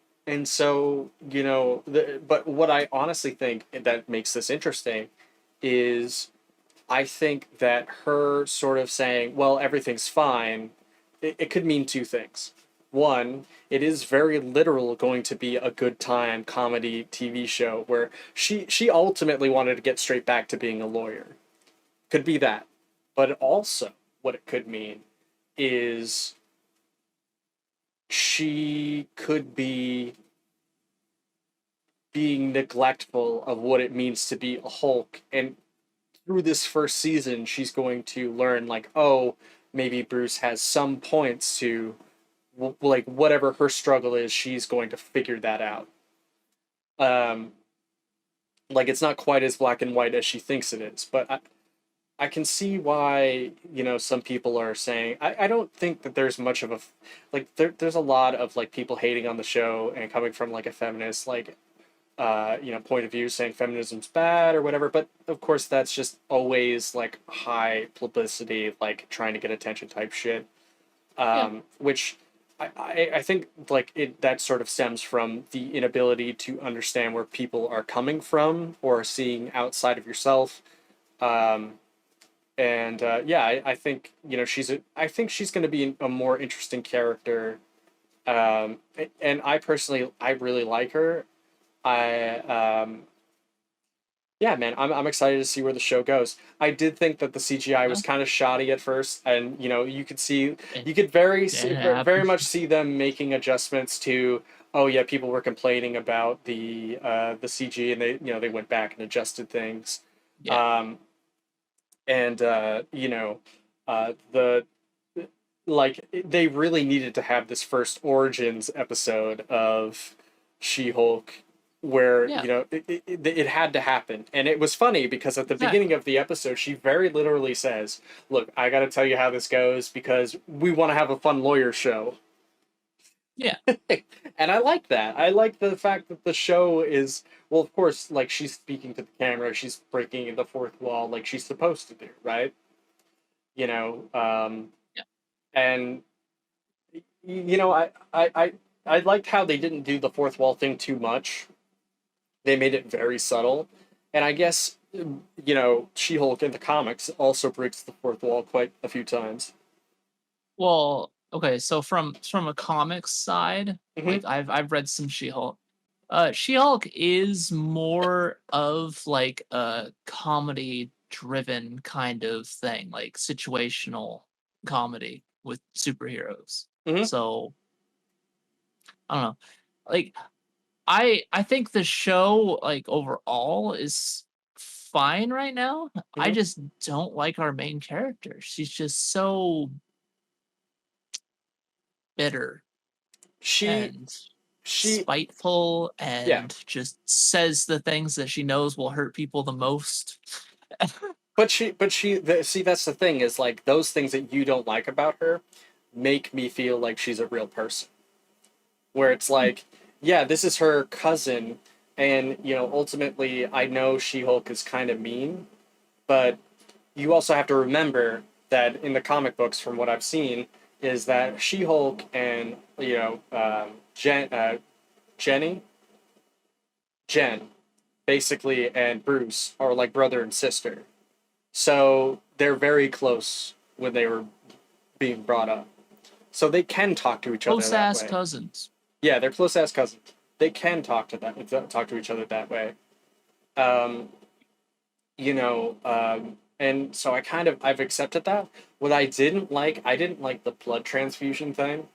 so, but what I honestly think that makes this interesting is, I think that her sort of saying, well, everything's fine, it could mean two things. One, it is very literal going to be a good time comedy TV show where she ultimately wanted to get straight back to being a lawyer. Could be that. But also, what it could mean is she could be being neglectful of what it means to be a Hulk, and through this first season, she's going to learn, like, oh, maybe Bruce has some points to like whatever her struggle is, she's going to figure that out. Um, like it's not quite as black and white as she thinks it is, but I can see why, you know, some people are saying I don't think that there's much of a like there's a lot of like people hating on the show and coming from like a feminist like you know, point of view saying feminism's bad or whatever, but of course that's just always like high publicity, like trying to get attention type shit. Which I think like it that sort of stems from the inability to understand where people are coming from or seeing outside of yourself. Um, and yeah, I think you know I think she's going to be a more interesting character. And I personally I really like her. I yeah, man, I'm excited to see where the show goes. I did think that the CGI was kind of shoddy at first, and you know you could see you could very much see them making adjustments to. Oh yeah, people were complaining about the CG, and they you know they went back and adjusted things. Yeah. And you know the like they really needed to have this first origins episode of She-Hulk where you know it had to happen. And it was funny because at the beginning of the episode she very literally says, look, I gotta tell you how this goes because we want to have a fun lawyer show. Yeah. And I like that. I like the fact that the show is, well, of course, like she's speaking to the camera, she's breaking the fourth wall like she's supposed to do, right? You know, and you know, I liked how they didn't do the fourth wall thing too much. They made it very subtle, and I guess you know, She-Hulk in the comics also breaks the fourth wall quite a few times. Well, okay, so from a comics side, like I've read some She-Hulk. She-Hulk is more of like a comedy driven kind of thing, like situational comedy with superheroes. So I don't know. Like I think the show like overall is fine right now. I just don't like our main character. She's just so bitter and spiteful and just says the things that she knows will hurt people the most. see, that's the thing is like those things that you don't like about her make me feel like she's a real person. Where it's like, yeah, this is her cousin, and you know, ultimately, I know She-Hulk is kind of mean, but you also have to remember that in the comic books, from what I've seen, is that She-Hulk and you know Jen, basically, and Bruce are like brother and sister, so they're very close when they were being brought up, so they can talk to each other. Close ass cousins. Yeah, they're close ass cousins. They can talk to each other that way. You know, and so I've accepted that. What I didn't like the blood transfusion thing,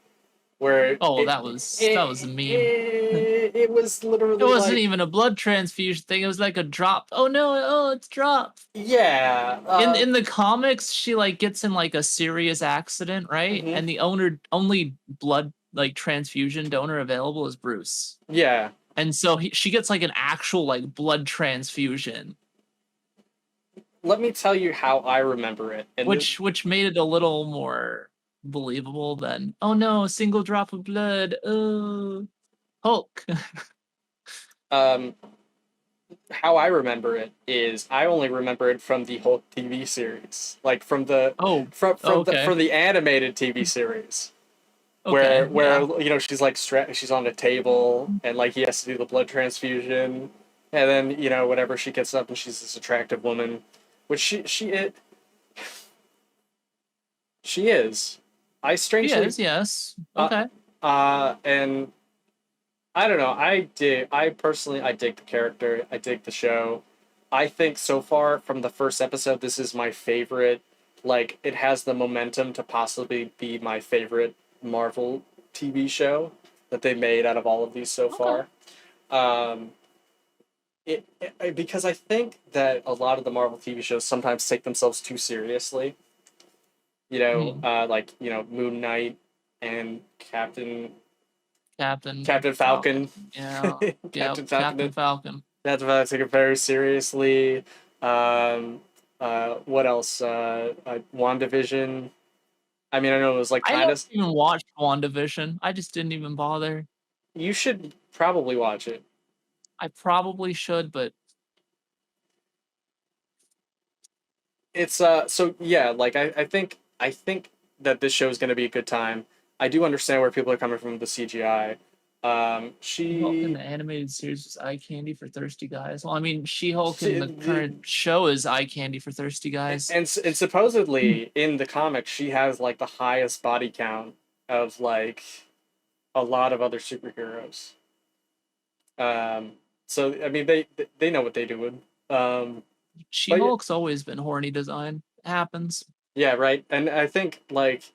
where that was a meme. It was literally. It wasn't even a blood transfusion thing. It was like a drop. Oh no! Oh, it's dropped. Yeah. In the comics, she like gets in like a serious accident, right? And the only blood like transfusion donor available is Bruce. Yeah. And so she gets like an actual like blood transfusion. Let me tell you how I remember it. And which made it a little more believable than, oh no, a single drop of blood. Oh, Hulk. How I remember it is I only remember it from the Hulk TV series, like from the from the animated TV series. Where you know she's like she's on a table and like he has to do the blood transfusion, and then you know whenever she gets up and she's this attractive woman, which she is. I strangely yes. Okay. And I don't know. I personally dig the character. I dig the show. I think so far from the first episode, this is my favorite. Like it has the momentum to possibly be my favorite Marvel TV show that they made out of all of these so far. Because I think that a lot of the Marvel TV shows sometimes take themselves too seriously. You know, Hmm. Moon Knight and Captain Captain Falcon. Falcon. Yeah. Yep. Captain Captain Falcon. Falcon. That's about to take it very seriously. Um, what else? WandaVision. I mean, I know it was like I kind never of. even watched WandaVision. I just didn't even bother. You should probably watch it. I probably should, but It's so yeah, like I think that this show is going to be a good time. I do understand where people are coming from with the CGI. She-Hulk in She, the animated series is eye candy for thirsty guys. Well, I mean, She-Hulk in the she current show is eye candy for thirsty guys. and supposedly in the comics she has like the highest body count of like a lot of other superheroes. Um, so I mean they know what they do. Um, but yeah, She-Hulk's always been horny design. It happens. yeah, right. And I think that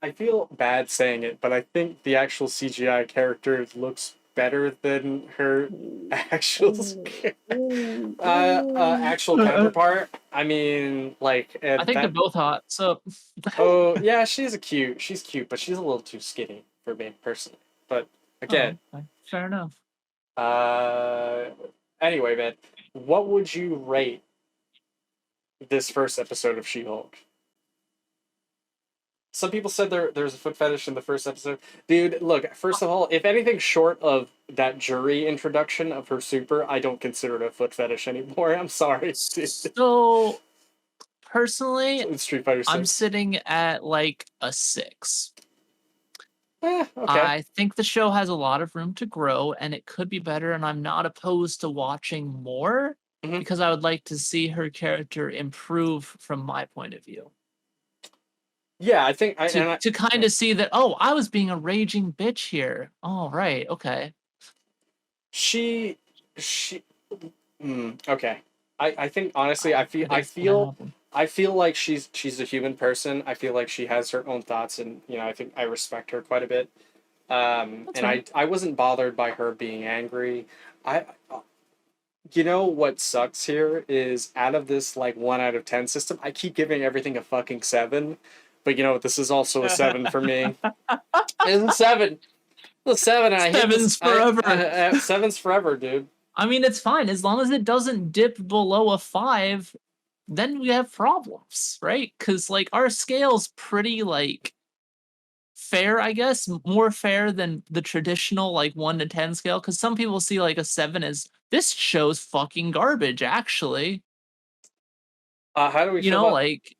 I feel bad saying it, but I think the actual CGI character looks better than her actual actual counterpart. I mean, like I think they're that. both hot. So Oh yeah, she's cute, but she's a little too skinny for me personally. But oh, again, okay. Fair enough. uh, anyway, man, what would you rate this first episode of She-Hulk? Some people said there's a foot fetish in the first episode. Dude, look, first of all, if anything short of that jury introduction of her super, I don't consider it a foot fetish anymore. I'm sorry, dude. So personally, It's Street Fighter I'm 6. sitting at like a 6. Okay. I think the show has a lot of room to grow and it could be better, and I'm not opposed to watching more Hmm. because I would like to see her character improve from my point of view. Yeah, I think To kind yeah. of see that, oh, I was being a raging bitch here. Oh, right, okay. She she okay. I think honestly I think it's gonna happen. I feel like she's a human person. I feel like she has her own thoughts, and I think I respect her quite a bit. That's And right. I wasn't bothered by her being angry. I You know what sucks here is out of this like 1 out of 10 system, I keep giving everything a fucking 7. But you know what? This is also a 7 for me. It's a 7. It's a 7, and I hate this. Seven's forever. Seven's forever, dude. I mean, it's fine as long as it doesn't dip below a 5. Then we have problems, right? Because like our scale's pretty like fair, I guess, more fair than the traditional like 1 to 10 scale. Because some people see like a 7 as this show's fucking garbage, actually. How do we You feel know, about like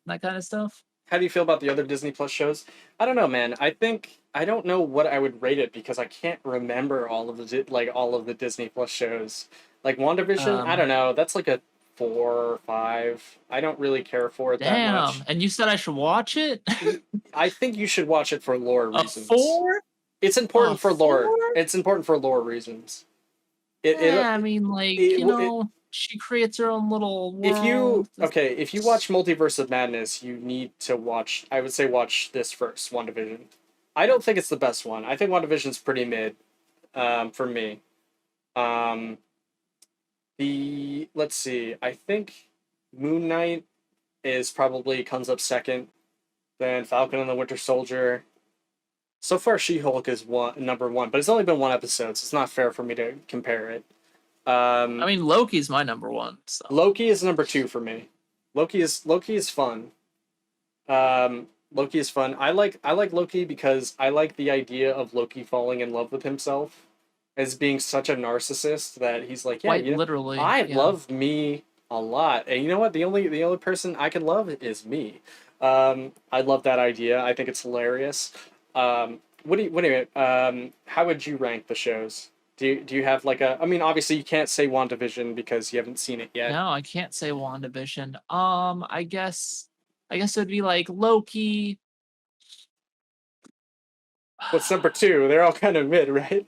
that kind of stuff. how do you feel about the other Disney Plus shows? I don't know, man. I don't know what I would rate it because I can't remember all of the Disney Plus shows. Like WandaVision, I don't Um, know. That's like a 4 or 5. I don't really care for it that damn. much. And you said I should watch it? I think you should watch it for lore A reasons. 4? It's A important for lore. 4? It's important for lore reasons. It Yeah, I it mean, like, it, it she creates her own little world. if you watch Multiverse of Madness, you need to watch. I would say watch this first, WandaVision. I don't think it's the best one. I think WandaVision's pretty mid, for me. Um, the let's see. I think Moon Knight is probably comes up second. Then Falcon and the Winter Soldier. So far, She-Hulk is number one, but it's only been 1 episode, so it's not fair for me to compare it. I Um, mean, Loki's my number 1, so. Loki is number 2 for me. Loki is fun. Loki is fun. I like Loki because I like the idea of Loki falling in love with himself as being such a narcissist that he's like, yeah, Quite literally, I yeah. love me a lot, and you know what? The only person I can love is me. I love that idea. I think it's hilarious. How would you rank the shows? Do you have like a? I mean, obviously you can't say WandaVision because you haven't seen it yet. No, I can't say WandaVision. I guess it would be like Loki. What's number 2? They're all kind of mid, right?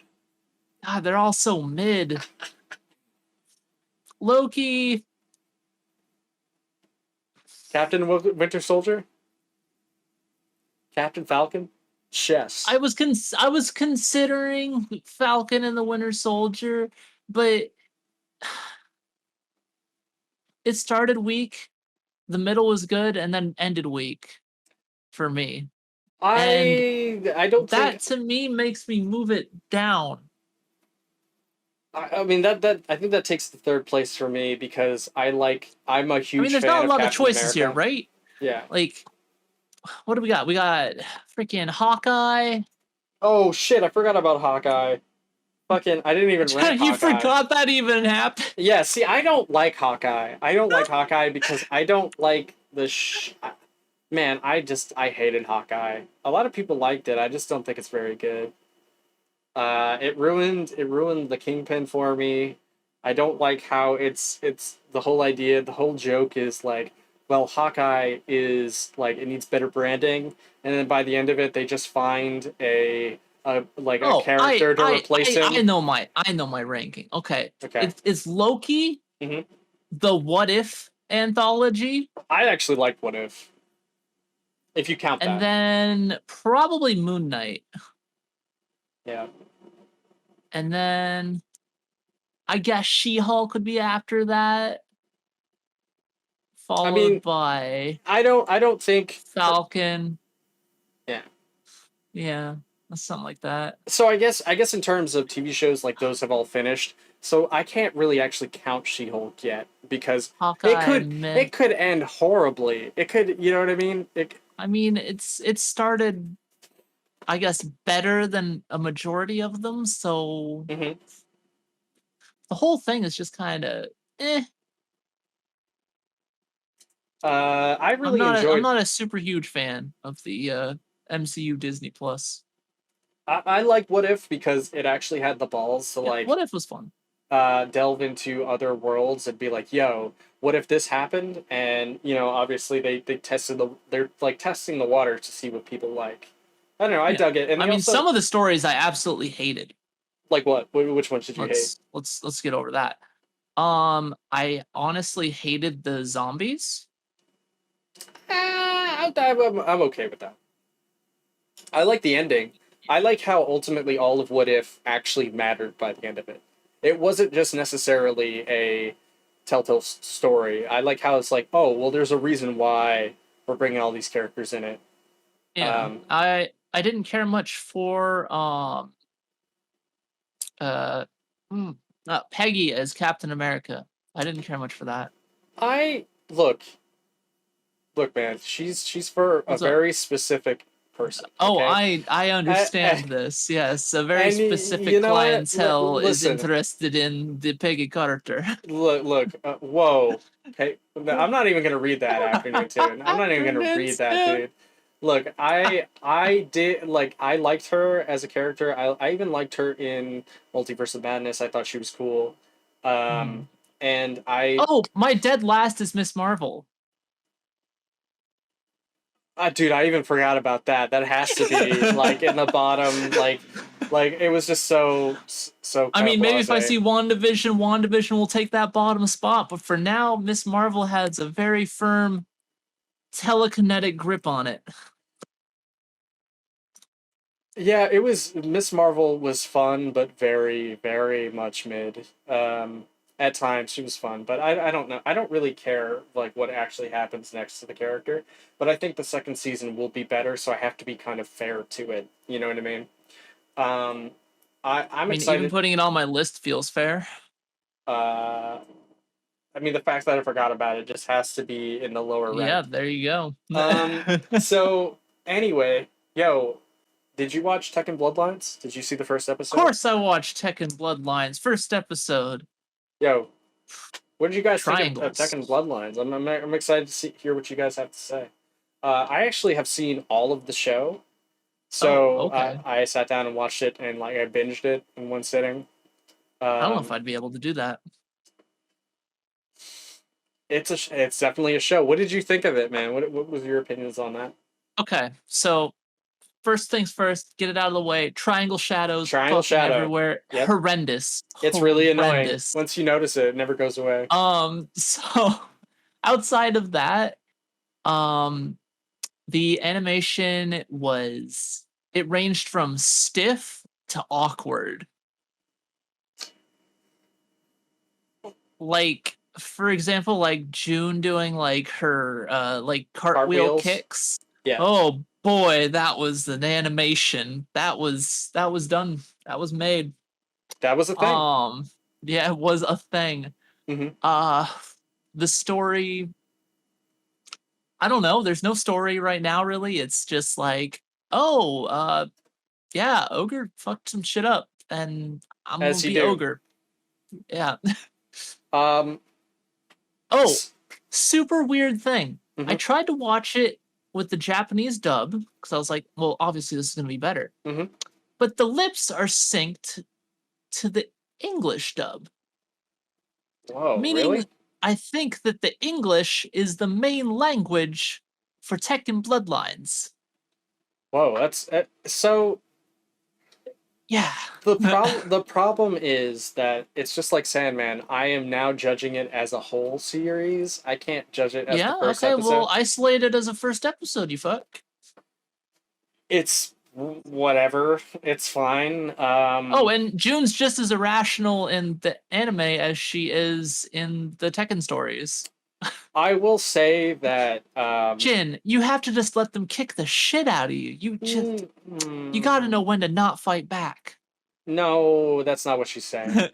God, they're all so mid. Loki. Captain Winter Soldier, Captain Falcon, chess. I was considering Falcon and the Winter Soldier, but it started weak the middle was good, and then ended weak for me. I don't that think to me makes me move it down. I mean that I think that takes the third place for me because I'm a huge there's fan not a of lot of Captain choices America. here, right? Yeah. Like, what do we got? We got freaking Hawkeye. Oh shit! I forgot about Hawkeye. Fucking, I didn't even rank You Hawkeye. forgot that even happened. Yeah. See, I don't like Hawkeye. I don't like Hawkeye because I don't like the Man, I hated Hawkeye. A lot of people liked it. I just don't think it's very good. It ruined the Kingpin for me. I don't like how it's the whole idea, the whole joke is like, well, Hawkeye is like it needs better branding, and then by the end of it, they just find a character to replace him. I know my ranking. Okay. Okay. It's Loki, Mhm. the What If anthology. I actually liked What if you count that. And then probably Moon Knight. Yeah. And then I guess She-Hulk could be after that. Followed by I don't think Falcon. Yeah. Yeah, something like that. So I guess in terms of TV shows, like those have all finished. So I can't really actually count She-Hulk yet because Hawkeye, it could end horribly. It could, you know what I mean? It started, I guess, better than a majority of them. So the whole thing is just kind of eh. I really enjoyed. I'm not a super huge fan of the MCU Disney Plus. I like What If because it actually had the balls to What If was fun. Delve into other worlds and be like, yo, what if this happened? And obviously they tested they're like testing the water to see what people like. I don't know. I dug it. And some of the stories I absolutely hated. Like what? Which ones did you hate? Let's get over that. I honestly hated the zombies. I'm okay with that. I like the ending. I like how ultimately all of What If actually mattered by the end of it. It wasn't just necessarily a telltale story. I like how it's like, oh, well, there's a reason why we're bringing all these characters in it. Yeah, I didn't care much for Peggy as Captain America. I didn't care much for that. Look, man, she's for a very specific person. Oh, okay? I understand this. Yes, a very specific clientele is interested in the Peggy character. Look, whoa. Okay, I'm not even gonna read that afternoon tune. I'm not even gonna read that, dude. Look, I liked her as a character. I even liked her in Multiverse of Madness. I thought she was cool. And my dead last is Miss Marvel. Dude, I even forgot about that. That has to be like in the bottom, like it was just so. I mean, maybe if I see WandaVision will take that bottom spot. But for now, Miss Marvel has a very firm telekinetic grip on it. Yeah, it was. Miss Marvel was fun, but very, very much mid. At times she was fun, but I don't know. I don't really care like what actually happens next to the character. But I think the second season will be better, so I have to be kind of fair to it. You know what I mean? I'm excited. Even putting it on my list feels fair. I mean, the fact that I forgot about it just has to be in the lower rank. Yeah, there you go. So anyway, did you watch Tekken Bloodlines? Did you see the first episode? Of course I watched Tekken Bloodlines. First episode. What did you guys think of Tekken Bloodlines? I'm excited to hear what you guys have to say. I actually have seen all of the show. So I sat down and watched it and I binged it in one sitting. I don't know if I'd be able to do that. It's definitely a show. What did you think of it, man? What was your opinions on that? Okay, so first things first, get it out of the way. Triangle shadow everywhere. Yep. Horrendous. It's really annoying. Once you notice it, it never goes away. So outside of that, the animation it ranged from stiff to awkward. Like for example, like June doing like her like cartwheel Cartwheels. kicks. Yeah. Oh boy, that was an animation. That was done. That was made. That was a thing. Yeah, it was a thing. The story, I don't know. There's no story right now, really. It's just like, oh, yeah, Ogre fucked some shit up, and I'm gonna be Ogre. Yeah. Oh, super weird thing. Mm-hmm. I tried to watch it with the Japanese dub because I was like, well, obviously this is gonna be better. Mm-hmm. But the lips are synced to the English dub. Whoa, meaning, really? I think that the English is the main language for Tekken Bloodlines. Whoa, that's so. Yeah. The problem is that it's just like Sandman. I am now judging it as a whole series. I can't judge it as the first episode. Well, isolate it as a first episode, you fuck. It's whatever. It's fine. Oh, and June's just as irrational in the anime as she is in the Tekken stories. I will say that Jin, you have to just let them kick the shit out of you. You got to know when to not fight back. No, that's not what she's saying.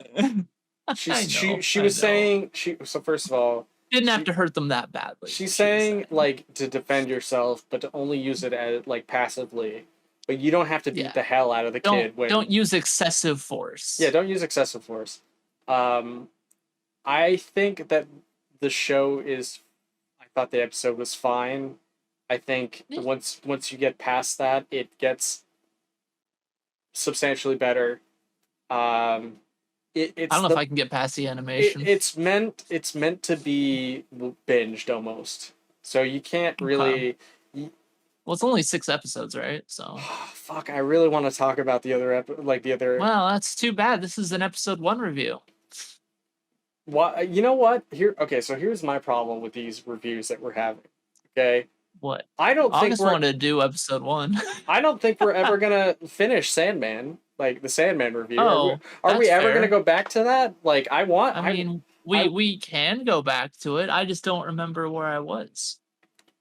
She was saying so first of all, didn't have to hurt them that badly. She's saying like to defend yourself, but to only use it as like passively. But you don't have to beat the hell out of the kid. Don't use excessive force. Yeah, don't use excessive force. I think that the show is. I thought the episode was fine. I think once you get past that, it gets substantially better. I don't know if I can get past the animation. It's meant to be binged almost, so you can't really. Well, it's only 6 episodes, right? So. Fuck! I really want to talk about the other Well, that's too bad. This is an episode 1 review. What you know? What here? Okay, so here's my problem with these reviews that we're having. Okay. What? I don't think August wanted to do episode 1. I don't think we're ever gonna finish Sandman, like the Sandman review. Oh, are we ever gonna go back to that? Like, I mean, we can go back to it. I just don't remember where I was.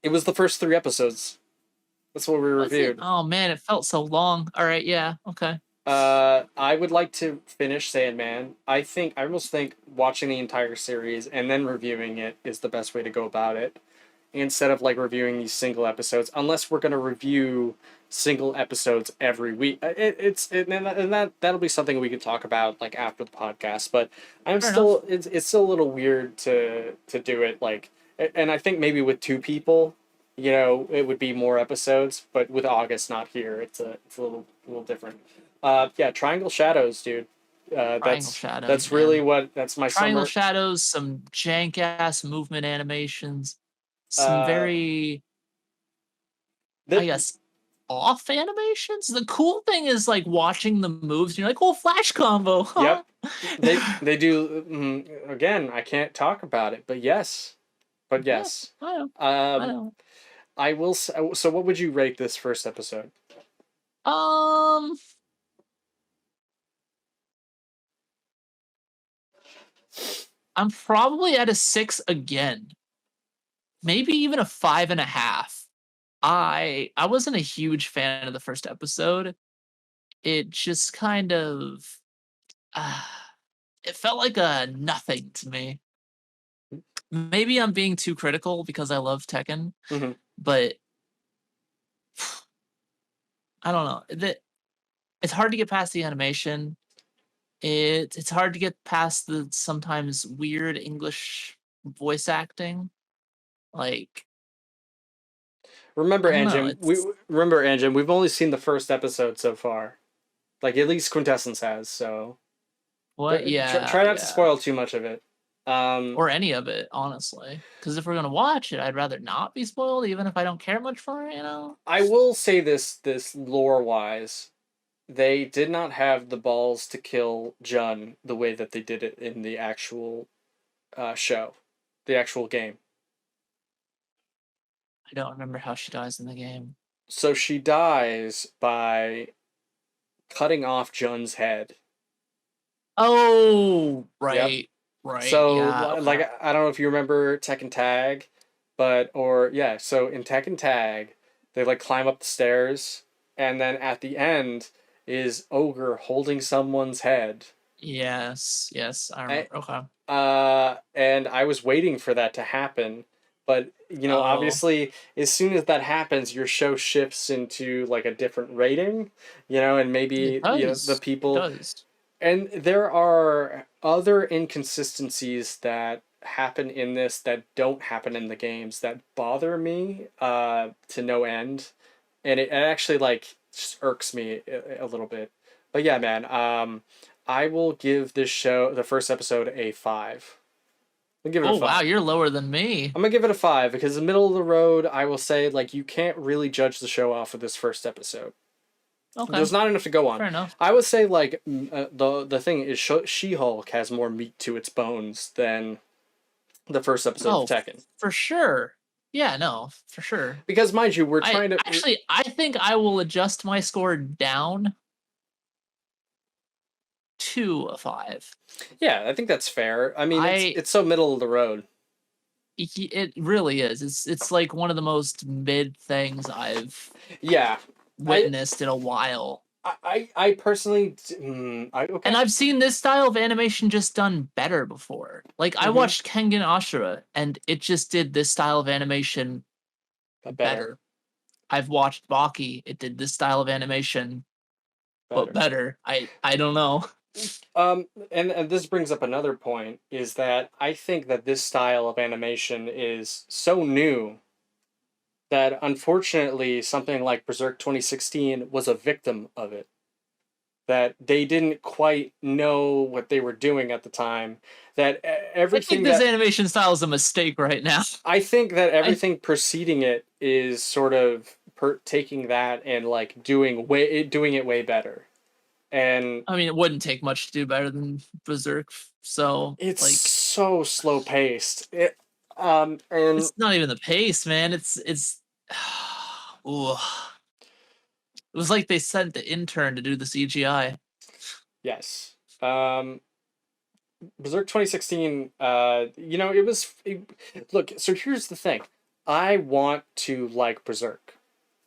It was the first 3 episodes. That's what we reviewed. Oh man, it felt so long. All right, yeah, okay. I would like to finish Sandman. I almost think watching the entire series and then reviewing it is the best way to go about it, instead of like reviewing these single episodes. Unless we're gonna review single episodes every week, that'll be something we could talk about like after the podcast. But it's still a little weird to do it like, and I think maybe with 2 people. You know, it would be more episodes, but with August not here, it's a little different. Yeah, Triangle Shadows, dude. That's really that's my Triangle summer. Shadows, some jank ass movement animations, some very, I guess, off animations. The cool thing is like watching the moves. And you're like, oh, flash combo. Huh? Yep, they do. Again, I can't talk about it, but yes. Yeah, I know. I know. I will. So, what would you rate this first episode? I'm probably at a 6 again. Maybe even a 5.5. I wasn't a huge fan of the first episode. It just kind of, it felt like a nothing to me. Maybe I'm being too critical because I love Tekken, but I don't know. It's hard to get past the animation. It's hard to get past the sometimes weird English voice acting. Like, remember, Anjum, we've only seen the first episode so far. Like, at least Quintessence has, so. What? Yeah. Try not to spoil too much of it. Or any of it, honestly. Because if we're gonna watch it, I'd rather not be spoiled, even if I don't care much for it, you know? I will say this lore-wise. They did not have the balls to kill Jun the way that they did it in the actual show. The actual game. I don't remember how she dies in the game. So she dies by cutting off Jun's head. Oh, right. Yep. Right. So Yeah. like Okay. I don't know if you remember Tekken Tag, so in Tekken Tag, they like climb up the stairs, and then at the end is Ogre holding someone's head. Yes. Yes. I I, remember. Okay. and I was waiting for that to happen, but Oh, obviously, as soon as that happens, your show shifts into like a different rating, and it maybe the does. It people. does. And there are other inconsistencies that happen in this that don't happen in the games that bother me to no end, and it actually like just irks me a little bit. But yeah, man, I will give this show the first episode a 5. I'll give it a Oh wow, 5. you're lower than me. I'm gonna give it a 5 because the middle of the road, I will say, like, you can't really judge the show off of this first episode. Okay. There's not enough to go on. Fair enough. I would say like the thing is She-Hulk has more meat to its bones than the first episode of Oh, Tekken. for sure. Yeah, no, for sure. Because mind you, we're trying to I think I will adjust my score down to a 5. yeah, I think that's fair. I mean, it's I it's so middle of the road. it really is. It's like one of the most mid things I've Yeah, I witnessed in a while. I personally okay. And I've seen this style of animation just done better before. Like I Mm-hmm. watched Kengan Ashura and it just did this style of animation Better, better. I've watched Baki, it did this style of animation but better. better. I don't know. And this brings up another point is that I think that this style of animation is so new that unfortunately something like Berserk 2016 was a victim of it. That they didn't quite know what they were doing at the time. That I think everything this that animation style is a mistake right now. I think that I everything preceding it is sort of taking that and like doing it way better. And I mean it wouldn't take much to do better than Berserk, so it's like so slow paced. And it's not even the pace, man. It's ooh. It was like they sent the intern to do the CGI. yes. Berserk 2016, look, so here's the thing. I want to like Berserk.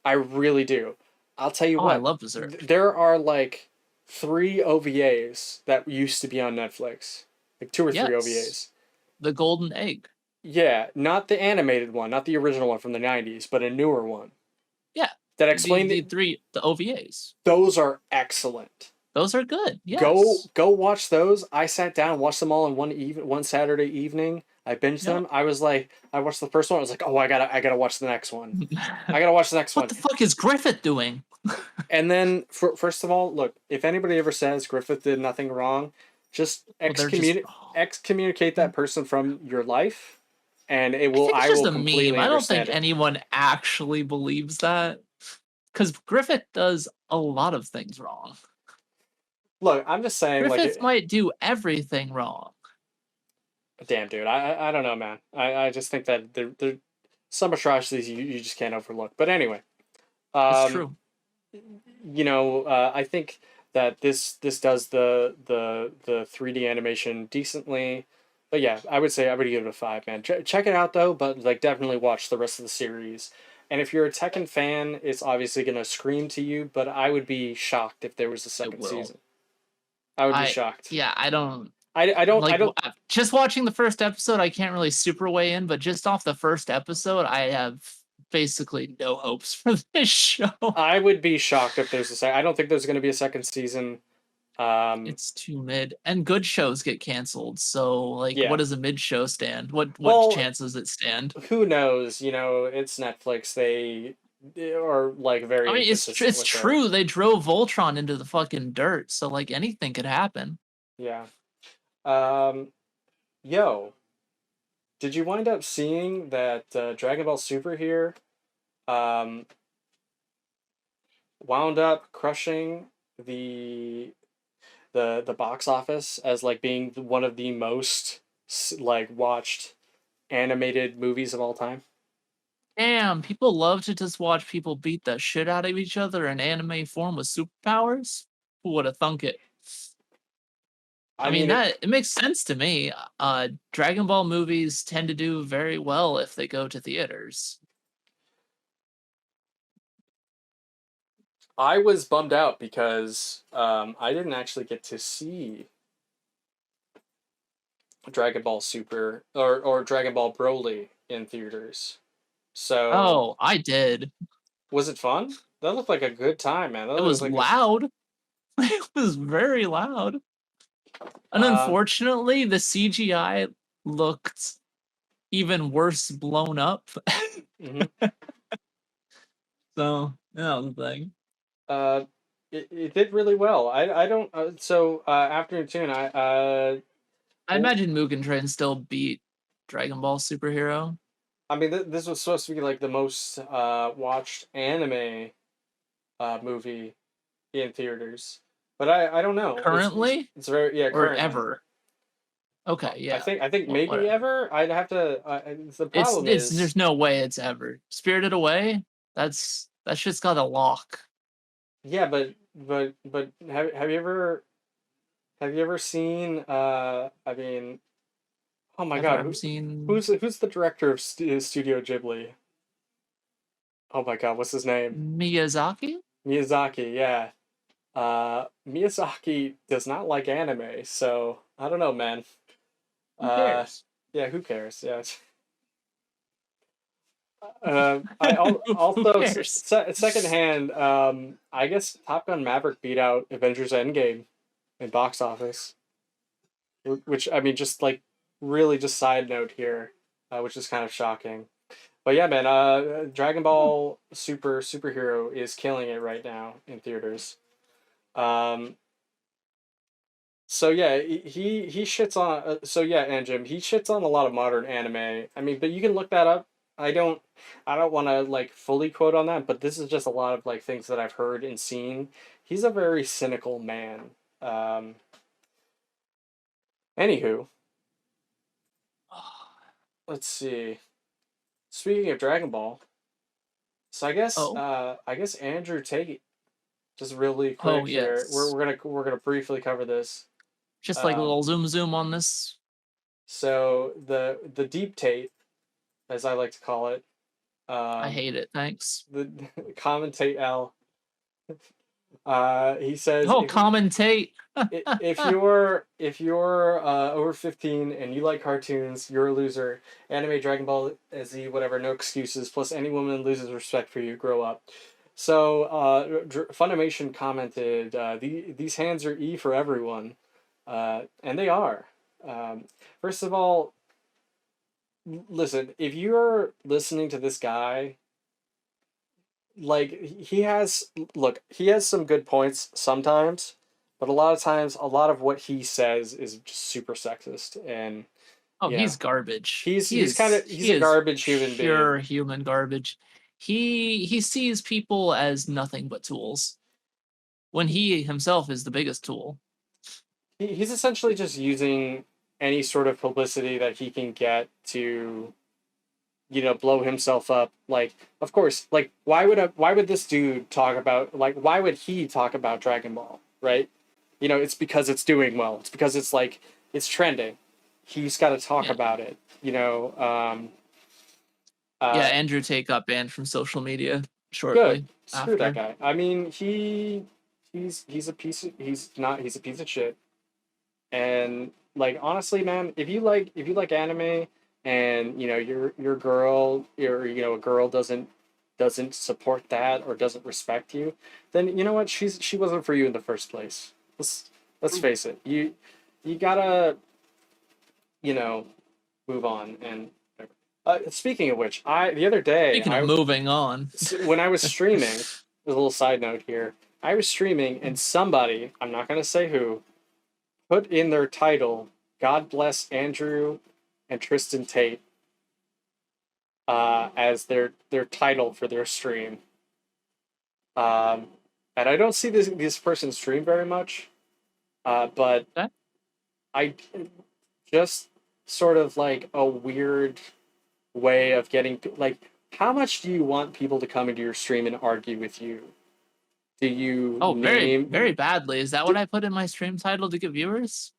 I really do. I'll tell you Oh, I what. love Berserk. There are like 3 OVAs that used to be on Netflix. Like 2 or 3 Yes. OVAs. The golden egg. Yeah, not the animated one, not the original one from the 90s, but a newer one. Yeah. That The explain the OVAs. those are excellent. Those are good. Go Yes. go watch those. I sat down, watched them all in one Saturday evening. I binged Yep. them. I was like, I watched the first one. I was like, oh, I gotta watch the next one. I gotta watch the next What one. the fuck is Griffith doing? And then, first of all, look, if anybody ever says Griffith did nothing wrong, just Well, they're just. excommunicate that person from your life, and I think it's I just will a meme. completely I don't think understand it. anyone actually believes that. Because Griffith does a lot of things wrong. Look, I'm just saying, Griffith might do everything wrong. damn, dude, I don't know, man. I just think that there some atrocities you just can't overlook. But anyway, It's um, true. I think that this does the 3D animation decently. But yeah, I would say I would give it a 5, man. Check it out though, but like definitely watch the rest of the series. And if you're a Tekken fan, it's obviously gonna scream to you. But I would be shocked if there was a It second will. season. I would be shocked. Yeah, I don't. I Like don't. just watching the first episode, I can't really super weigh in, but just off the first episode, I have basically no hopes for this show. I would be shocked if there's a second. I don't think there's gonna be a second season. It's too mid, and good shows get canceled. So, like, what Yeah. does a mid show stand? What Well, chance does it stand? who knows? It's Netflix. They are like very I mean, inconsistent it's with true. They drove Voltron into the fucking dirt, so like anything could happen. yeah. Um, yo, did you wind up seeing that Dragon Ball Super here um, wound up crushing the the box office as like being one of the most like watched animated movies of all time? Damn, people love to just watch people beat the shit out of each other in anime form with superpowers. Who would have thunk it? I mean that it makes sense to me. Dragon Ball movies tend to do very well if they go to theaters. I was bummed out because I didn't actually get to see Dragon Ball Super or Dragon Ball Broly in theaters. So Oh, I did. was it fun? That looked like a good time, man. That It was was like loud. It was very loud. And unfortunately, the CGI looked even worse blown up. mm-hmm. So, that was the thing. It did really well. I don't Afternoon Tune, I imagine Mugen Train still beat Dragon Ball Superhero. I mean, this was supposed to be like the most watched anime movie in theaters, but I don't know. Currently? It's very or currently. Ever. Okay, yeah. I think maybe whatever. Ever. I'd have to. The problem is there's no way it's ever. Spirited Away. That shit's got a lock. Yeah, but have you ever seen? I mean, oh my god, who's the director of Studio Ghibli? Oh my god, what's his name? Miyazaki? Miyazaki, yeah. Miyazaki does not like anime, so I don't know, man. Who cares? Yeah, who cares? Yeah. I also secondhand. I guess Top Gun Maverick beat out Avengers Endgame in box office, which I mean, just like really just side note here, which is kind of shocking. But yeah, man, Dragon Ball Superhero is killing it right now in theaters. So yeah, he shits on. So yeah, and Jim, he shits on a lot of modern anime. I mean, but you can look that up. I don't want to like fully quote on that, but this is just a lot of like things that I've heard and seen. He's a very cynical man. Anywho, let's see. Speaking of Dragon Ball, so I guess Andrew Tate, just really quick here. We're gonna briefly cover this. Just like a little zoom on this. So the deep Tate, as I like to call it. I hate it. Thanks. The commentate L. He says, commentate. if you're over 15 and you like cartoons, you're a loser. Anime, Dragon Ball Z, whatever, no excuses. Plus, any woman loses respect for you. Grow up. So Funimation commented, these hands are E for everyone, and they are. First of all, listen, if you're listening to this guy, like he has some good points sometimes, but a lot of times a lot of what he says is just super sexist, and he's garbage. He's a garbage human being. Pure human garbage. He sees people as nothing but tools, when he himself is the biggest tool. He's essentially just using any sort of publicity that he can get to, blow himself up. Like, of course, like why would this dude talk about, like, why would he talk about Dragon Ball, right? It's because it's doing well. It's because it's like it's trending. He's got to talk about it. Andrew Tate got banned from social media shortly. Good. Screw that guy. I mean, he's a piece of shit. And like, honestly, man, if you like anime and your girl, or a girl doesn't support that or doesn't respect you, then you know what, she wasn't for you in the first place. Let's face it. You gotta move on. And speaking of which, the other day, moving on, when I was streaming, there's a little side note here. I was streaming and somebody, I'm not gonna say who, put in their title, "God bless Andrew and Tristan Tate," as their title for their stream. And I don't see this person stream very much, but I just sort of like a weird way of getting like, how much do you want people to come into your stream and argue with you? Do you very, very badly? Is that what I put in my stream title to get viewers?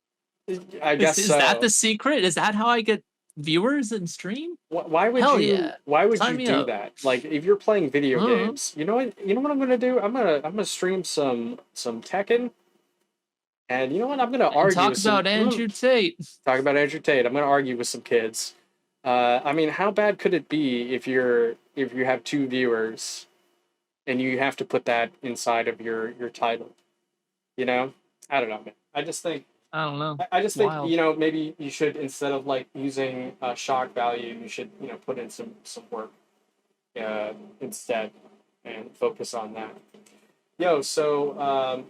I guess is so. that the secret? Is that how I get viewers in stream? Why would Hell you? yeah. Why would Sign you me do up. that? Like, if you're playing video Uh-huh. games, you know what? You know what I'm gonna do? I'm gonna stream some Tekken, and you know what? I'm gonna And argue talk with some. about Andrew Tate. Talk about Andrew Tate. I'm gonna argue with some kids. I mean, how bad could it be if you have 2 viewers and you have to put that inside of your title? You know, I don't know, man. I just think I don't know. I just think Wild. maybe you should, instead of like using shock value, you should put in some work instead and focus on that. Yo, so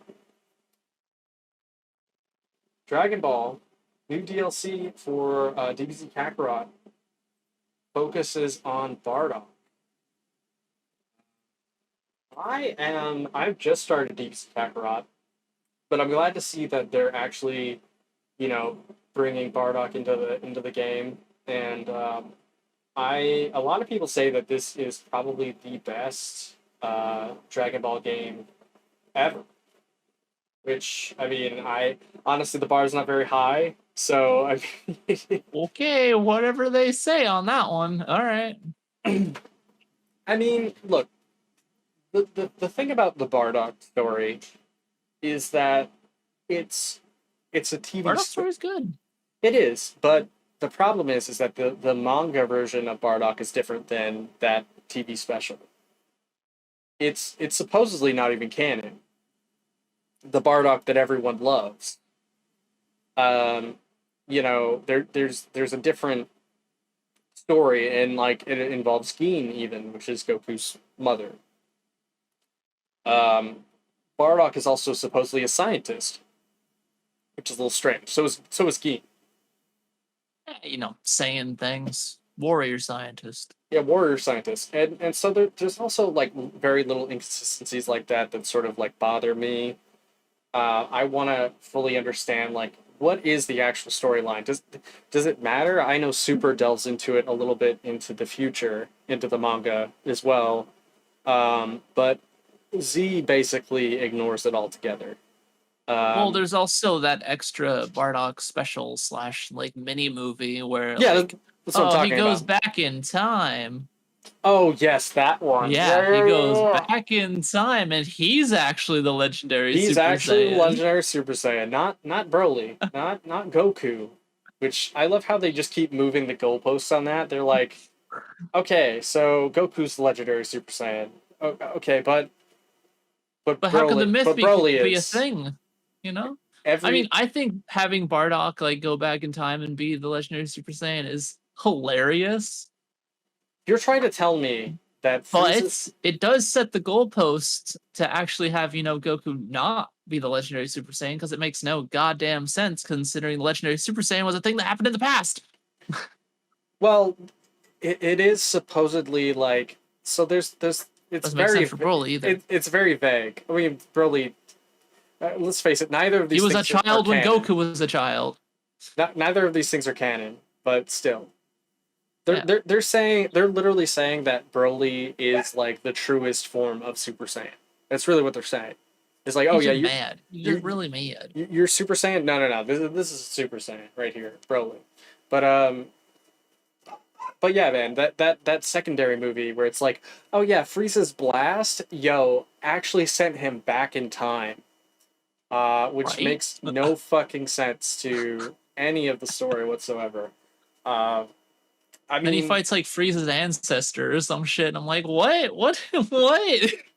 Dragon Ball new DLC for DBZ Kakarot focuses on Bardock. I've just started DBZ Kakarot, but I'm glad to see that they're actually bringing Bardock into the game, and a lot of people say that this is probably the best Dragon Ball game ever. Which, I mean, I honestly, the bar is not very high, so I mean, Okay, whatever they say on that one. All right. I mean, look, the thing about the Bardock story is that it's a TV Bardock story is good. It is, but the problem is that the manga version of Bardock is different than that TV special. It's supposedly not even canon. The Bardock that everyone loves. There's a different story, and like it involves Gin even, which is Goku's mother. Bardock is also supposedly a scientist, which is a little strange. So is Gin. Saying things. Warrior scientist. Yeah, warrior scientist, and so there's also like very little inconsistencies like that sort of like bother me. I want to fully understand like what is the actual storyline. Does it matter? I know Super delves into it a little bit into the future, into the manga as well, but Z basically ignores it altogether. Well, there's also that extra Bardock special / like mini movie where that's what I'm talking he goes about. back in time. Oh yes, that one. Yeah, he goes back in time, and he's actually the legendary He's Super actually Saiyan. legendary Super Saiyan, not Broly, not Goku. Which I love how they just keep moving the goalposts on that. They're like, okay, so Goku's the legendary Super Saiyan. Okay, but But how could the myth be a is thing? I mean, I think having Bardock like go back in time and be the legendary Super Saiyan is hilarious. You're trying to tell me that But it does set the goalposts to actually have, Goku not be the legendary Super Saiyan, because it makes no goddamn sense considering the legendary Super Saiyan was a thing that happened in the past. Well, it is supposedly like, so there's it's Doesn't very make sense for Broly either. It's very vague. I mean, Broly. Let's face it. Neither of these. He was things a child when canon. Goku was a child. Neither of these things are canon, but still. They're literally saying that Broly is like the truest form of Super Saiyan. That's really what they're saying. It's like, you're mad. You're really mad. You're Super Saiyan? No. This is Super Saiyan right here, Broly. But yeah, man, that secondary movie where it's like, oh yeah, Frieza's blast, actually sent him back in time, which makes no fucking sense to any of the story whatsoever. I mean, and he fights like Frieza's ancestor or some shit. And I'm like, what? What?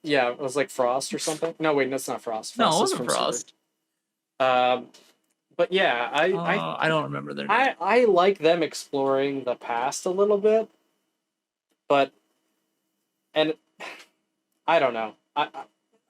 Yeah, it was like Frost or something. No, wait, that's not Frost. No, it wasn't Frost. But yeah, I don't remember their name. I like them exploring the past a little bit, and I don't know.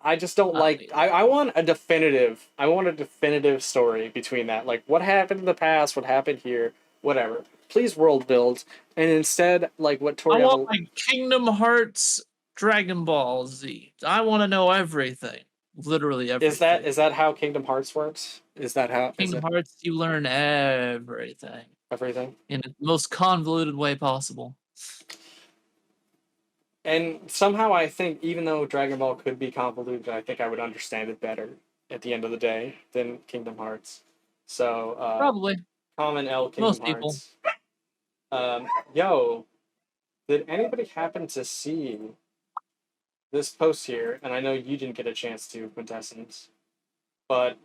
I just don't like. I want a definitive. I want a definitive story between that. Like, what happened in the past? What happened here? Whatever. Please world build, and instead, like what Tori. I want like Kingdom Hearts, Dragon Ball Z. I want to know everything. Literally everything. Is that how Kingdom Hearts works? Is that how Kingdom Hearts? You learn everything. Everything in the most convoluted way possible. And somehow I think, even though Dragon Ball could be convoluted, I think I would understand it better at the end of the day than Kingdom Hearts. So Probably. Common L Kingdom Most people. Hearts. Yo, did anybody happen to see this post here? And I know you didn't get a chance to, Quintessence, but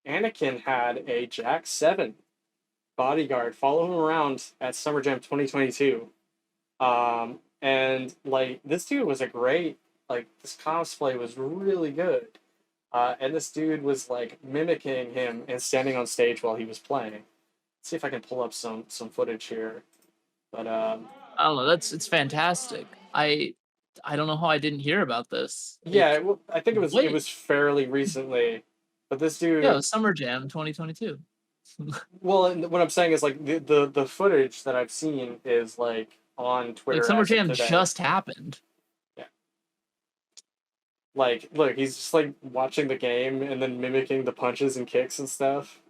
Anakin had a Jack 7 bodyguard follow him around at Summer Jam 2022. And like this dude was a great, like this cosplay was really good. And this dude was like mimicking him and standing on stage while he was playing. Let's see if I can pull up some footage here. But I don't know. It's fantastic. I don't know how I didn't hear about this. Yeah, I think it was fairly recently. But this dude, yeah, it was Summer Jam 2022. Well, and what I'm saying is like the footage that I've seen is like on Twitter. Like Summer Jam just happened. Yeah. Like, look, he's just like watching the game and then mimicking the punches and kicks and stuff.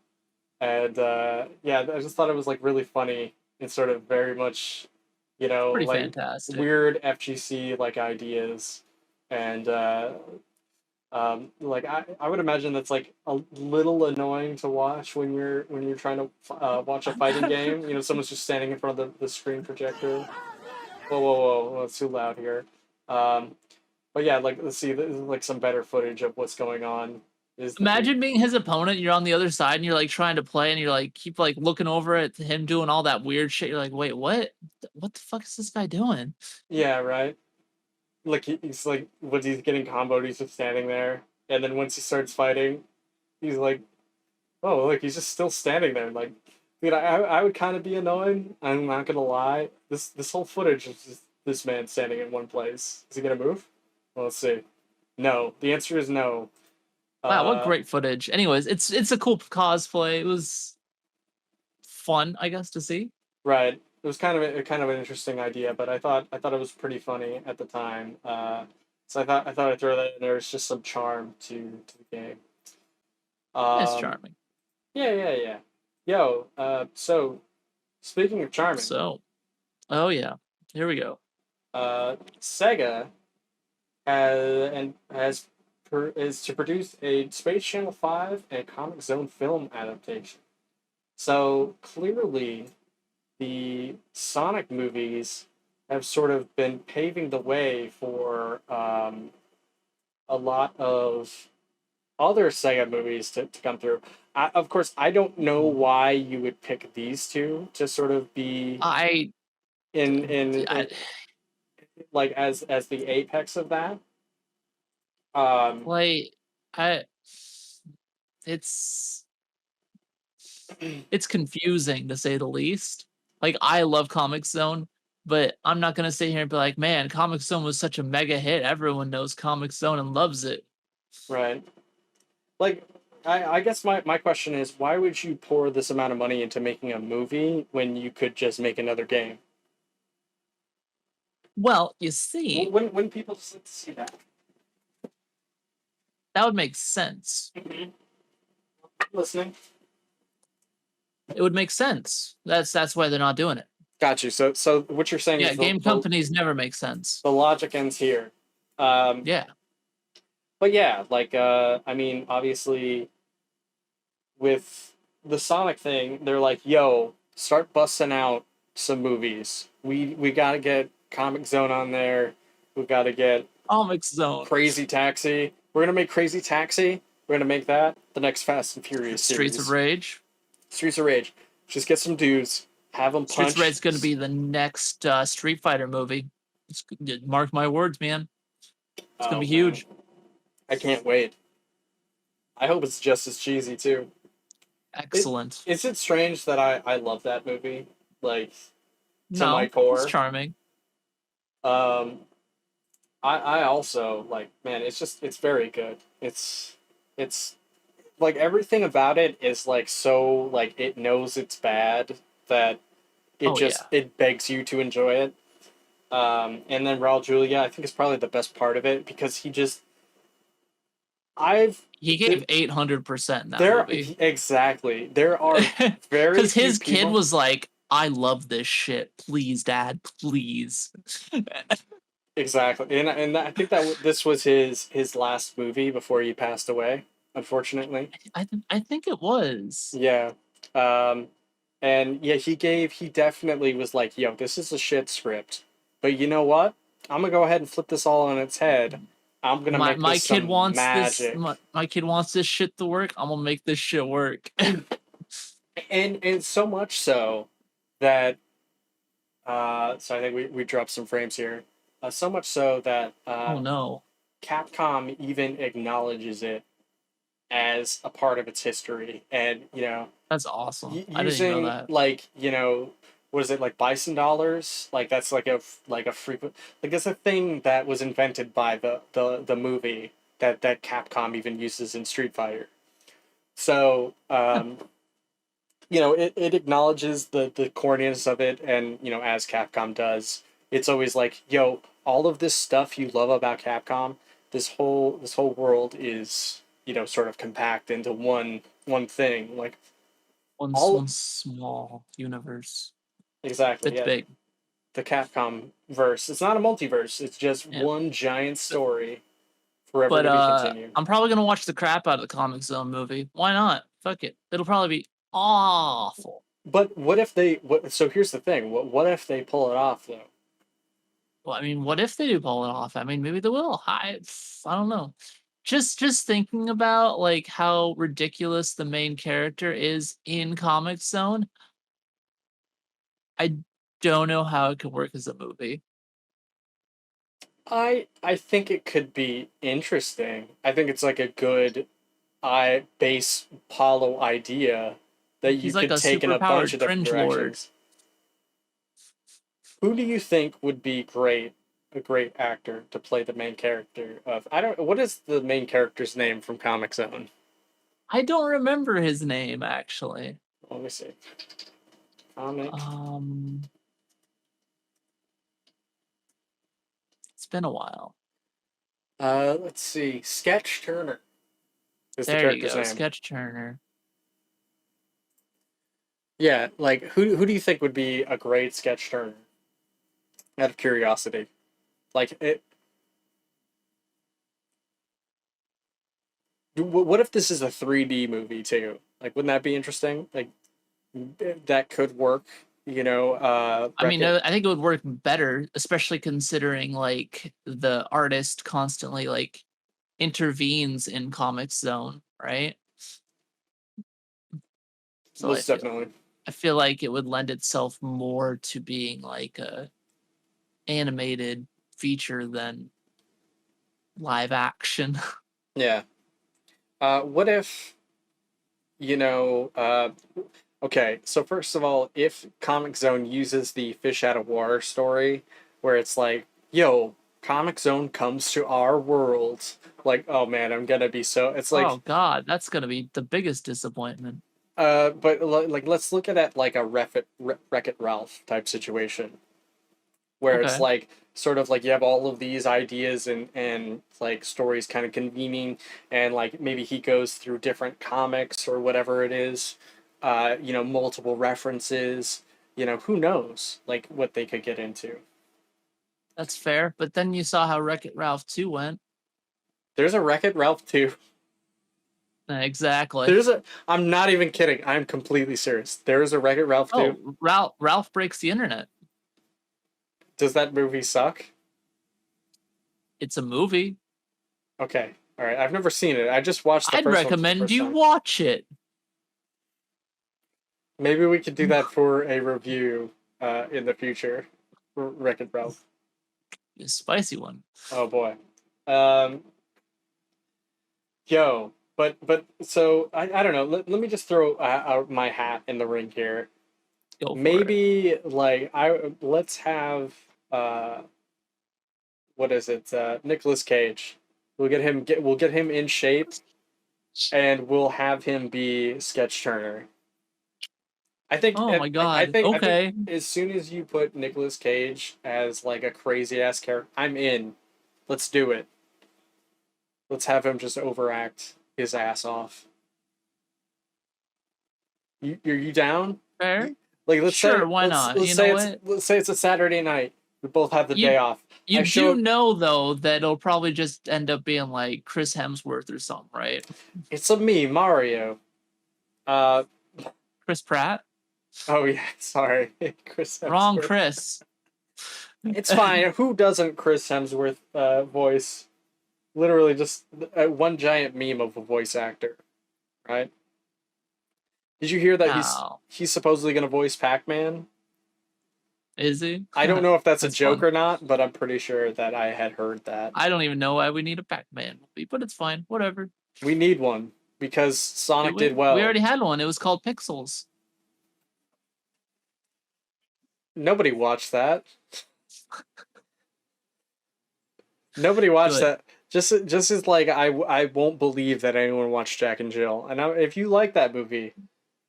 And yeah, I just thought it was like really funny and sort of very much, you know, Pretty like fantastic. weird FGC like ideas. And like I would imagine that's like a little annoying to watch when you're trying to watch a fighting game. You know, someone's just standing in front of the screen projector. Whoa! It's too loud here. But yeah, like let's see, this is like some better footage of what's going on. Imagine being his opponent. You're on the other side, and you're like trying to play, and you're like keep like looking over at him doing all that weird shit. You're like, wait, what? What the fuck is this guy doing? Yeah, right. Like he's like, when he's getting comboed, he's just standing there, and then once he starts fighting, he's like, oh, look, he's just still standing there. Like, dude, I would kind of be annoyed. I'm not gonna lie. This whole footage is just this man standing in one place. Is he gonna move? Well, let's see. No, the answer is no. Wow, what great footage. Anyways, it's a cool cosplay. It was fun, I guess, to see. Right. It was kind of an interesting idea, but I thought it was pretty funny at the time. So I thought I'd throw that in there. It's just some charm to the game. It's charming. Yeah. Yo, so speaking of charming. So, oh yeah, here we go. SEGA is to produce a Space Channel 5 and Comix Zone film adaptation. So clearly, the Sonic movies have sort of been paving the way for a lot of other SEGA movies to come through. Of course, I don't know why you would pick these two to sort of be in like as the apex of that. It's confusing to say the least. Like, I love Comix Zone, but I'm not gonna sit here and be like, man, Comix Zone was such a mega hit. Everyone knows Comix Zone and loves it. Right. Like, I guess my question is, why would you pour this amount of money into making a movie when you could just make another game? Well, you see, when people just like to see that, that would make sense. Mm-hmm. Listening. It would make sense. That's why they're not doing it. Got you. So what you're saying is game companies never make sense. The logic ends here. Yeah. But yeah, like I mean, obviously, with the Sonic thing, they're like, "Yo, start busting out some movies. We gotta get Comix Zone on there. We gotta get Comix Zone. Crazy Taxi. We're gonna make Crazy Taxi. We're gonna make that the next Fast and Furious series. Streets of Rage. Streets of Rage. Just get some dudes, have them punch. Streets of Rage is gonna be the next Street Fighter movie. Mark my words, man. It's gonna be huge. I can't wait. I hope it's just as cheesy too. Excellent. Is it strange that I love that movie? Like, to no, my core. It's charming. I also like, man, it's very good. It's like everything about it is like so like it knows it's bad that it begs you to enjoy it. And then Raul Julia, I think, is probably the best part of it because he gave 800% in that movie. Exactly. There are very because his kid was like, I love this shit. Please, Dad, please. Exactly. And I think that this was his last movie before he passed away. unfortunately. I think it was. Yeah. Um, and yeah, he definitely was like, yo, this is a shit script. But you know what? I'm gonna go ahead and flip this all on its head. I'm gonna make My this kid some wants this. magic. My kid wants this shit to work. I'm gonna make this shit work. And so much so that so I think we dropped some frames here. So much so that Oh no, Capcom even acknowledges it as a part of its history, and that's awesome. I didn't even know using that. like what is it, like bison dollars, like that's like a frequent, like it's a thing that was invented by the movie that Capcom even uses in Street Fighter. So it acknowledges the corniness of it, and as Capcom does, it's always like, yo, all of this stuff you love about Capcom, this whole world is sort of compact into one thing, like all One small universe. exactly, It's yeah. big. The Capcom verse. It's not a multiverse. It's just Yeah. one giant story forever But to be continued. I'm probably gonna watch the crap out of the Comix Zone movie. Why not? Fuck it. It'll probably be awful. But what if they? So here's the thing. What if they pull it off though? Well, I mean, what if they do pull it off? I mean, maybe they will. I don't know. Just thinking about like how ridiculous the main character is in Comix Zone, I don't know how it could work as a movie. I think it could be interesting. I think it's like a good base Paulo idea that you He's like could a take in a bunch superpowered of different cringe lord. directions. Who do you think would be a great actor to play the main character of? I don't. What is the main character's name from Comic Zone? I don't remember his name actually. Let me see. Comic. It's been a while. Let's see. Sketch Turner is the There you character's go, name. Sketch Turner. Yeah, like who do you think would be a great Sketch Turner? Out of curiosity, like it. What if this is a 3D movie too? Like, wouldn't that be interesting? Like, that could work. I mean, I think it would work better, especially considering like the artist constantly like intervenes in Comix Zone, right? So most definitely. I feel like it would lend itself more to being like a animated feature than live action. Yeah. What if okay, so first of all, if Comic Zone uses the fish out of water story, where it's like, yo, Comic Zone comes to our world, like, oh man, I'm gonna be so. It's like, Oh God, that's gonna be the biggest disappointment. but like, let's look at it like a Wreck-It Ralph type situation, where it's Okay. like sort of like you have all of these ideas and like stories kind of convening, and like maybe he goes through different comics or whatever it is, multiple references, who knows like what they could get into. That's fair, but then you saw how Wreck-It Ralph 2 went. There's a Wreck-It Ralph 2. Exactly. I'm not even kidding, I'm completely serious, there's a Wreck-It Ralph 2. Oh, Ralph breaks the internet. Does that movie suck? It's a movie. Okay, all right, I've never seen it. I just watched the I'd first one for the recommend first you time. watch it. Maybe we could do that for a review in the future. Wreck-It Ralph. A spicy one. Oh boy. Um, but so I don't know. Let me just throw my hat in the ring here. Go for Maybe like let's have what is it? Nicolas Cage. We'll get him in shape, and we'll have him be Sketch Turner. I think. Oh my God. I Okay. think as soon as you put Nicolas Cage as like a crazy ass character, I'm in. Let's do it. Let's have him just overact his ass off. Are you down? Fair. Like, let's Sure, say, why not? Let's You say know it's what? let's say it's a Saturday night. We both have the day off. You do know, though, that it'll probably just end up being like Chris Hemsworth or something, right? It's a me, Mario. Chris Pratt? Oh, yeah, sorry. Chris Hemsworth. Wrong Chris. It's fine. Who doesn't Chris Hemsworth voice? Literally just one giant meme of a voice actor, right? Did you hear that he's supposedly going to voice Pac-Man? Is he? I don't know if that's a joke or not, but I'm pretty sure that I had heard that. I don't even know why we need a Pac-Man movie, but it's fine. Whatever. We need one because Sonic did well. We already had one. It was called Pixels. Nobody watched that. Nobody watched that. Just as like I won't believe that anyone watched Jack and Jill. And if you like that movie,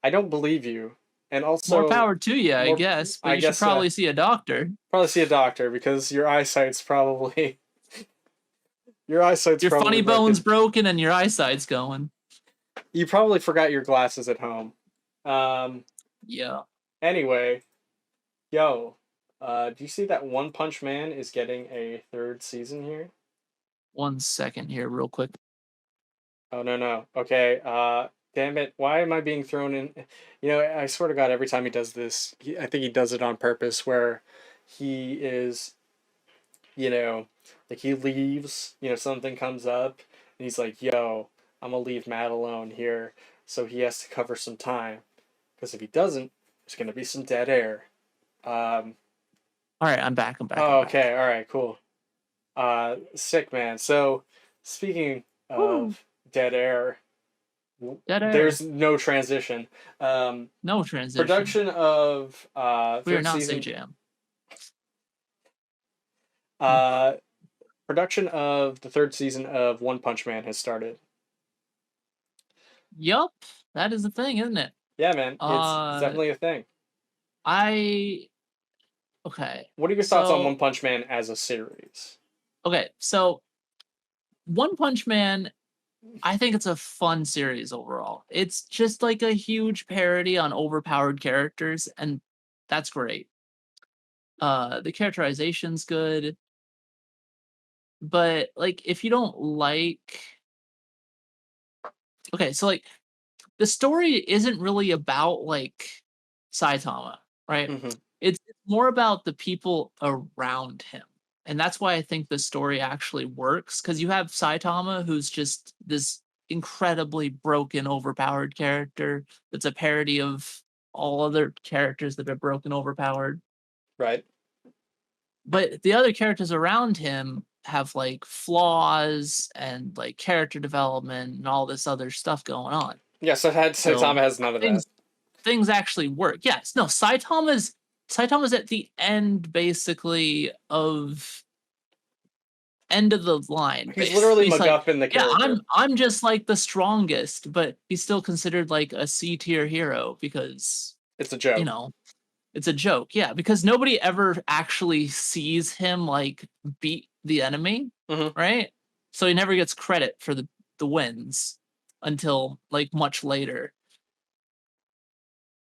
I don't believe you. And also more power to you, I guess. But you should probably see a doctor. Probably see a doctor because your eyesight's probably your funny bone's broken and your eyesight's going. You probably forgot your glasses at home. Yeah. Anyway, do you see that One Punch Man is getting a 3rd season here? 1 second here, real quick. Oh, no. Okay, damn it. Why am I being thrown in? You know, I swear to God, every time he does this, I think he does it on purpose, where he is, you know, like he leaves, you know, something comes up, and he's like, yo, I'm going to leave Matt alone here, so he has to cover some time. Because if he doesn't, there's going to be some dead air. All right, I'm back. Oh, okay, all right, cool. Sick, man. So, speaking of dead air, there's no transition. No transition. Production of we are not SEGA. Production of the 3rd season of One Punch Man has started. Yup, that is a thing, isn't it? Yeah, man, it's definitely a thing. Okay. What are your thoughts on One Punch Man as a series? Okay, so One Punch Man, I think it's a fun series overall. It's just like a huge parody on overpowered characters, and that's great. The characterization's good, but like if you don't like, okay, so like the story isn't really about like Saitama, right? Mm-hmm. It's more about the people around him. And that's why I think the story actually works, because you have Saitama, who's just this incredibly broken, overpowered character that's a parody of all other characters that are broken, overpowered. Right. But the other characters around him have like flaws and like character development and all this other stuff going on. Yeah, so Saitama has none of that. Things actually work. Yes, no, Saitama's at the end, basically, of end of the line. He's literally MacGuffin the character. Yeah, I'm just like the strongest, but he's still considered like a C-tier hero because it's a joke. You know, it's a joke. Yeah, because nobody ever actually sees him like beat the enemy, right? So he never gets credit for the wins until like much later.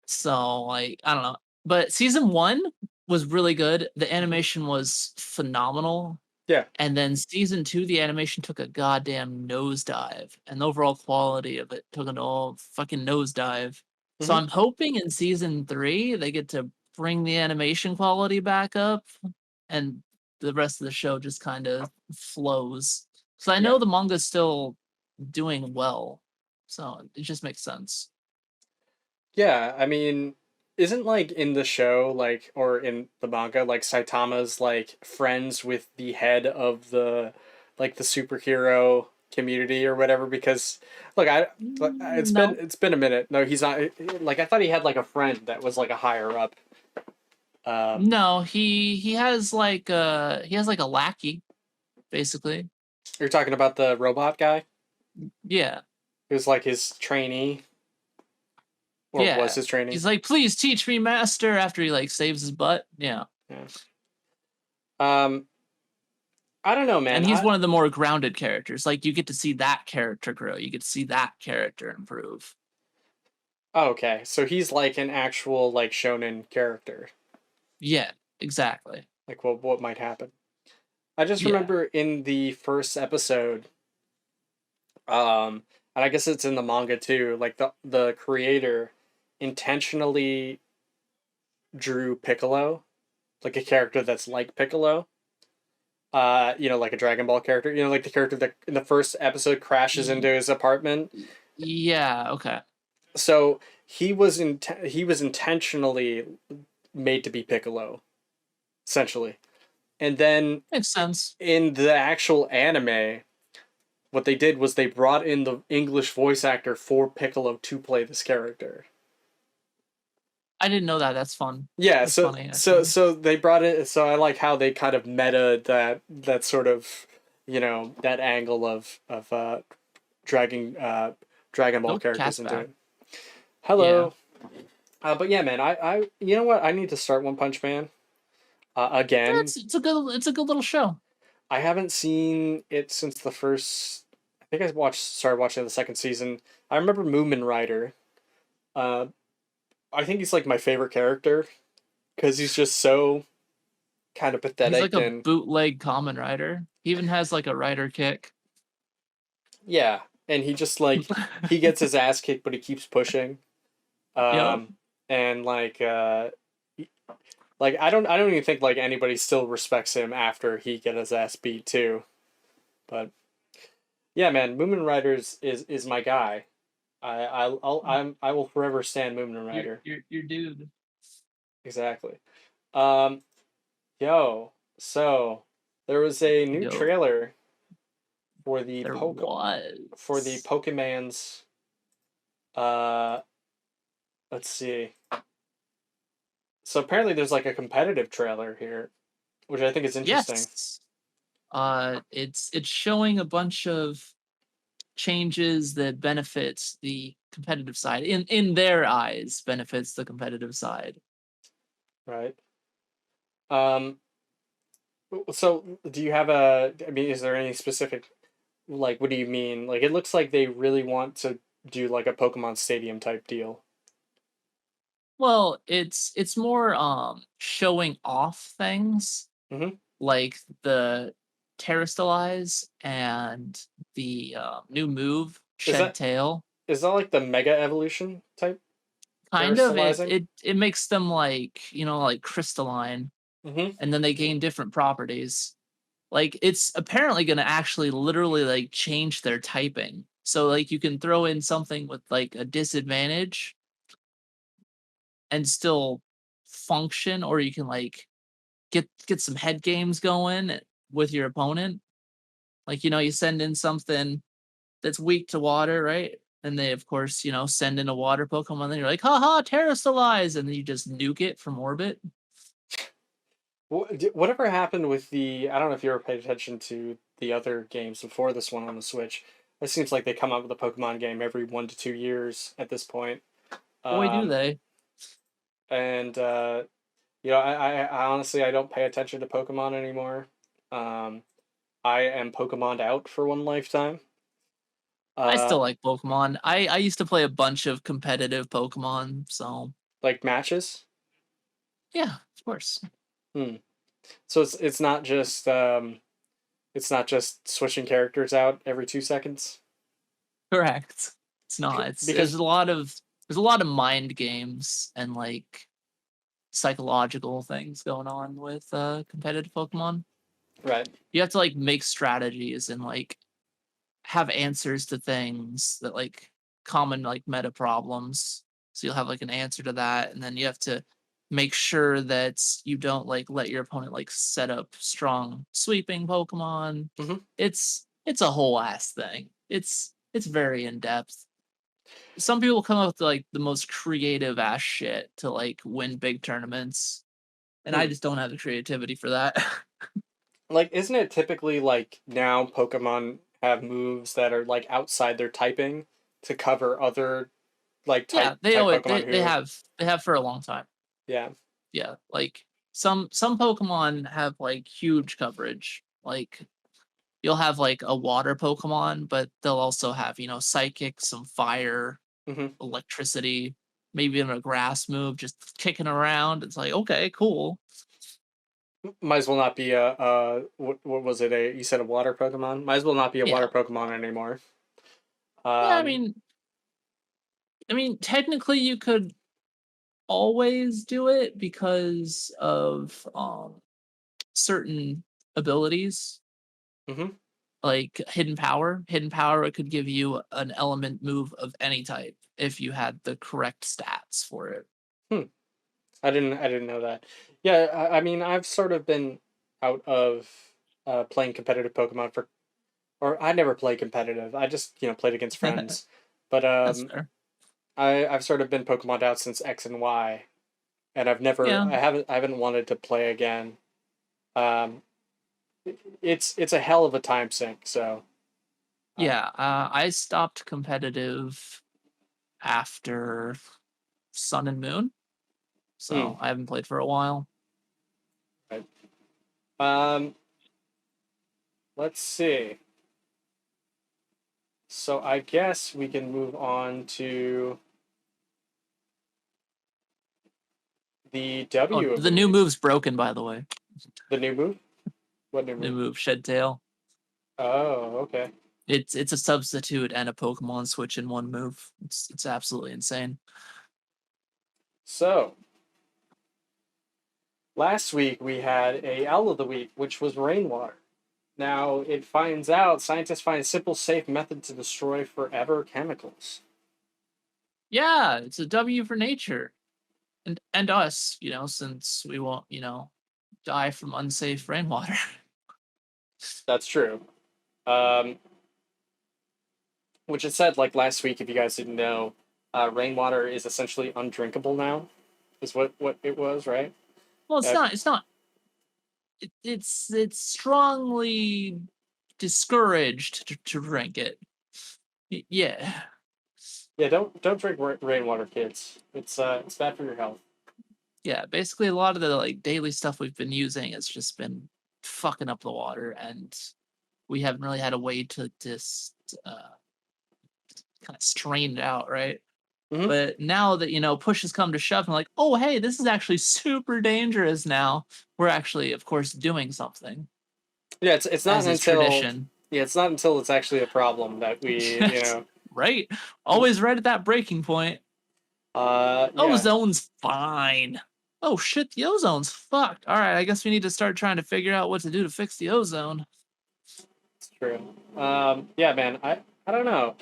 So like I don't know. But season 1 was really good. The animation was phenomenal. Yeah. And then season 2, the animation took a goddamn nosedive. And the overall quality of it took an all fucking nosedive. So I'm hoping in season 3, they get to bring the animation quality back up. And the rest of the show just kind of flows. So I know the manga's still doing well. So it just makes sense. Yeah, I mean, isn't like in the show, like, or in the manga, like Saitama's like friends with the head of the like the superhero community or whatever? Because look, it's been a minute. No, he's not. Like I thought he had like a friend that was like a higher up. No, he has like a lackey, basically. You're talking about the robot guy? Yeah. Who's like his trainee. Or was his training? He's like, please teach me, master, after he like saves his butt. Yeah. I don't know, man. And he's one of the more grounded characters. Like you get to see that character grow. You get to see that character improve. Oh, okay. So he's like an actual like shonen character. Yeah, exactly. Like what might happen. I just Yeah. remember in the first episode, and I guess it's in the manga too, like the creator intentionally drew Piccolo, like a character that's like Piccolo. Like a Dragon Ball character. Like the character that in the first episode crashes into his apartment. Yeah. Okay. So he was intentionally made to be Piccolo, essentially. And then Makes sense. in the actual anime, what they did was they brought in the English voice actor for Piccolo to play this character. I didn't know that. That's fun. Yeah, That's so funny, so actually. so they brought it. So I like how they kind of meta that sort of, that angle of dragging Dragon Ball Nope, characters cat's into back. it. Yeah. Hello. But yeah, man, I you know what? I need to start One Punch Man again. It's a good little show. I haven't seen it since the first. I think I started watching the second season. I remember Moomin Rider. Uh, I think he's like my favorite character because he's just so kind of He's like pathetic a and bootleg common rider. He even has like a rider kick. yeah, and he just like he gets his ass kicked, but he keeps pushing. Yep. Um, and like I don't even think like anybody still respects him after he get his ass beat too. But yeah, man, Moomin Rider is my guy. I will forever stand Moomin Rider. Your dude. Exactly. Um, Yo, so there was a new Yo, trailer for the there for the was. Pokemon's. Uh, let's see. So apparently there's like a competitive trailer here, which I think is interesting. Yes. It's showing a bunch of changes that benefits the competitive side. In their eyes, benefits the competitive side. Right. Um. So do you have a? I mean, is there any specific? Like, what do you mean? Like, it looks like they really want to do like a Pokemon Stadium type deal. Well, it's more showing off things Mm-hmm. like the Terrastalize and the new move Is Shed that Tail. is that like the Mega Evolution type Kind of it terrestrializing? it it makes them like like crystalline, Mm-hmm. and then they gain different properties. Like it's apparently going to actually literally like change their typing. So like you can throw in something with like a disadvantage and still function, or you can like get some head games going with your opponent. Like you send in something that's weak to water, right? And they of course, send in a water Pokemon, then you're like, haha, Terrastalize, and then you just nuke it from orbit. Whatever happened with the? I don't know if you ever paid attention to the other games before this one on the Switch. It seems like they come out with a Pokemon game every 1 to 2 years at this point. Boy, do Um, they. and I honestly I don't pay attention to Pokemon anymore. Um, I am Pokemoned out for one lifetime. I Uh, still like Pokemon. I used to play a bunch of competitive Pokemon, so like matches. yeah, of course. Hmm. So it's not just switching characters out every 2 seconds. Correct. It's not. It's Because there's a lot of mind games and like psychological things going on with competitive Pokemon. right. You have to like make strategies and like have answers to things that like common like meta problems. So you'll have like an answer to that, and then you have to make sure that you don't like let your opponent like set up strong sweeping Pokemon. Mm-hmm. It's a whole ass thing. It's very in depth. Some people come up with like the most creative ass shit to like win big tournaments, and I Hmm. just don't have the creativity for that. Like, isn't it typically like now Pokemon have moves that are like outside their typing to cover other like Yeah, they type owe it. Pokemon They who, have for a long time. yeah. Yeah, like some Pokemon have like huge coverage. Like you'll have like a water Pokemon, but they'll also have psychic, some fire, Mm-hmm. electricity, maybe even a grass move just kicking around. It's like okay, cool. Might as well not be a what was it? You said a water Pokemon. Might as well not be a water Yeah. Pokemon anymore. Yeah, I mean, technically you could always do it because of certain abilities, Mm-hmm. like hidden power. Hidden power, it could give you an element move of any type if you had the correct stats for it. Hmm. I didn't know that. Yeah, I mean, I've sort of been out of playing competitive Pokemon for, or I never play competitive. I just played against friends. But That's fair. I've sort of been Pokemon out since X and Y, and Yeah. I haven't wanted to play again. Um, it's a hell of a time sink. So uh, Yeah, I stopped competitive after Sun and Moon, hmm, so I haven't played for a while. right. Um, let's see. So I guess we can move on to the Oh, W of the the new week. move's broken, by the way. The new move? What new New move? move, Shed Tail. Oh, okay. It's a substitute and a Pokemon switch in one move. It's absolutely insane. So last week we had a owl of the week, which was rainwater. Now it finds out scientists find a simple, safe method to destroy forever chemicals. Yeah, it's a W for nature. And us, since we won't, die from unsafe rainwater. That's true. Um, which it said like last week, if you guys didn't know, rainwater is essentially undrinkable now. Is what it was, right? Well, Uh, it's not. It's strongly discouraged to drink it. Yeah. yeah, don't drink rainwater, kids. It's bad for your health. Yeah, basically a lot of the like daily stuff we've been using has just been fucking up the water, and we haven't really had a way to just kind of strain it out, right? Mm-hmm. But now that push has come to shove, and like, oh hey, this is actually super dangerous now. We're actually, of course, doing something, Yeah, it's not as is until tradition. it's not until it's actually a problem that we Right? Always right at that breaking point. yeah, Ozone's fine. Oh shit, the ozone's fucked. All right, I guess we need to start trying to figure out what to do to fix the ozone. it's true. Yeah, man, I don't know.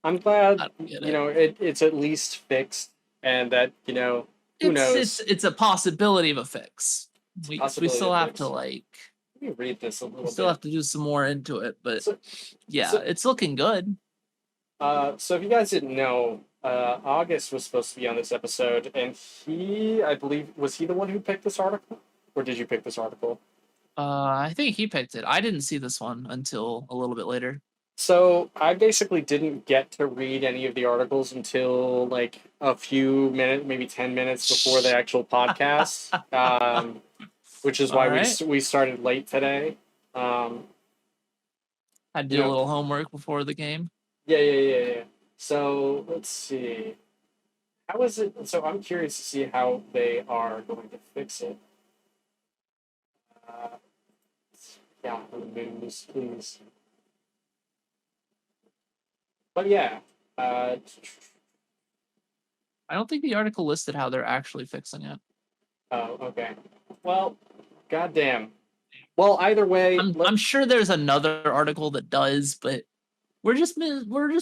I'm glad I don't get it. it's at least fixed, and that who It's knows, it's a possibility of a fix. We possibility still of have to fix. Let me read this a we little still bit. have to do some more into it, but So, yeah, so, it's looking good. so if you guys didn't know, August was supposed to be on this episode, and I believe, was he the one who picked this article, or did you pick this article? I think he picked it. I didn't see this one until a little bit later. So I basically didn't get to read any of the articles until like a few minutes, maybe 10 minutes before the actual podcast, which is All why right. we started late today. Um, I you do a know, little homework before the game. yeah. So let's see. How is it? So I'm curious to see how they are going to fix it. Uh, yeah, news, please. But yeah, uh, I don't think the article listed how they're actually fixing it. oh, okay. Well, goddamn. Well, either way, I'm sure there's another article that does, but we're just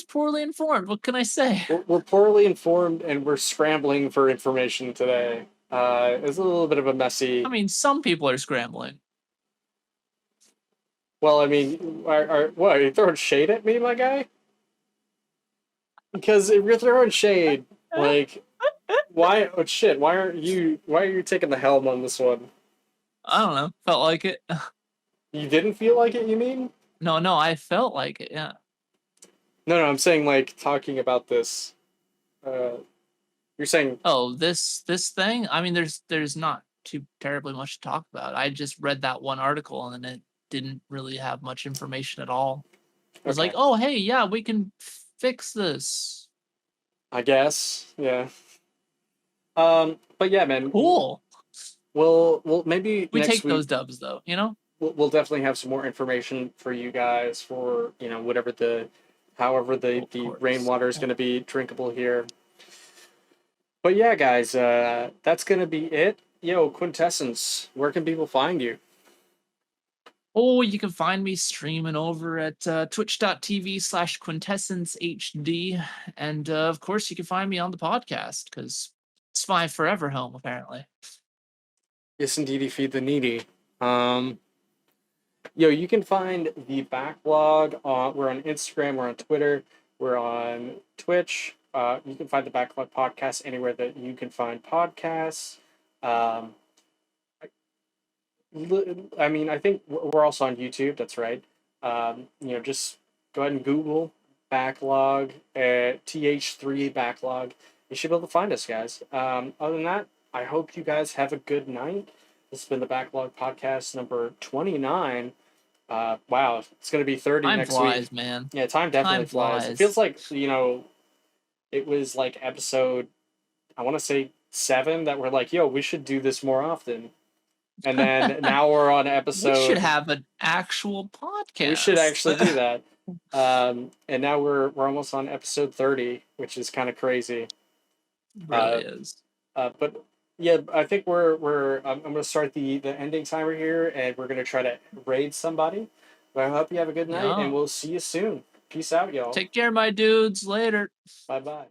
poorly informed. What can I say? we're poorly informed and we're scrambling for information today. It's a little bit of a messy. I mean, some people are scrambling. Well, I mean, what? Are you throwing shade at me, my guy? Because if you're throwing shade, like, why? Oh shit! Why are you taking the helm on this one? I don't know. Felt like it. You didn't feel like it, you mean? No, I felt like it. Yeah. No, I'm saying like talking about this. Uh, you're saying Oh, this thing. I mean, there's not too terribly much to talk about. I just read that one article and it didn't really have much information at all. It was like, okay. oh hey, yeah, we can fix this. I guess, yeah. But yeah, man. Cool. Well, maybe We next take week those dubs though, you know. we'll definitely have some more information for you guys for whatever however the rainwater is going to be drinkable here. But yeah, guys, that's going to be it. Yo, Quintessence, where can people find you? Oh, you can find me streaming over at twitch.tv/quintessencehd. And of course, you can find me on the podcast because it's my forever home, apparently. Yes, indeedy, feed the needy. Yo, you can find the backlog we're on Instagram, we're on Twitter, we're on Twitch. You can find the Backlog podcast anywhere that you can find podcasts. I mean, I think we're also on YouTube. That's right. Just go ahead and Google backlog TH3BACKLOG. You should be able to find us, guys. Other than that, I hope you guys have a good night. This has been the Backlog podcast number 29. Wow, it's going to be 30 time next flies, week. Man. Yeah, time definitely flies. It feels like, it was like episode, I want to say 7 that we're like, yo, we should do this more often. And then now we're on episode. We should have an actual podcast. We should actually do that. And now we're almost on episode 30, which is kind of crazy. Really is. But yeah, I think I'm gonna start the ending timer here, and we're gonna try to raid somebody. But I hope you have a good night, and we'll see you soon. Peace out, y'all. Take care, my dudes. Later. Bye bye.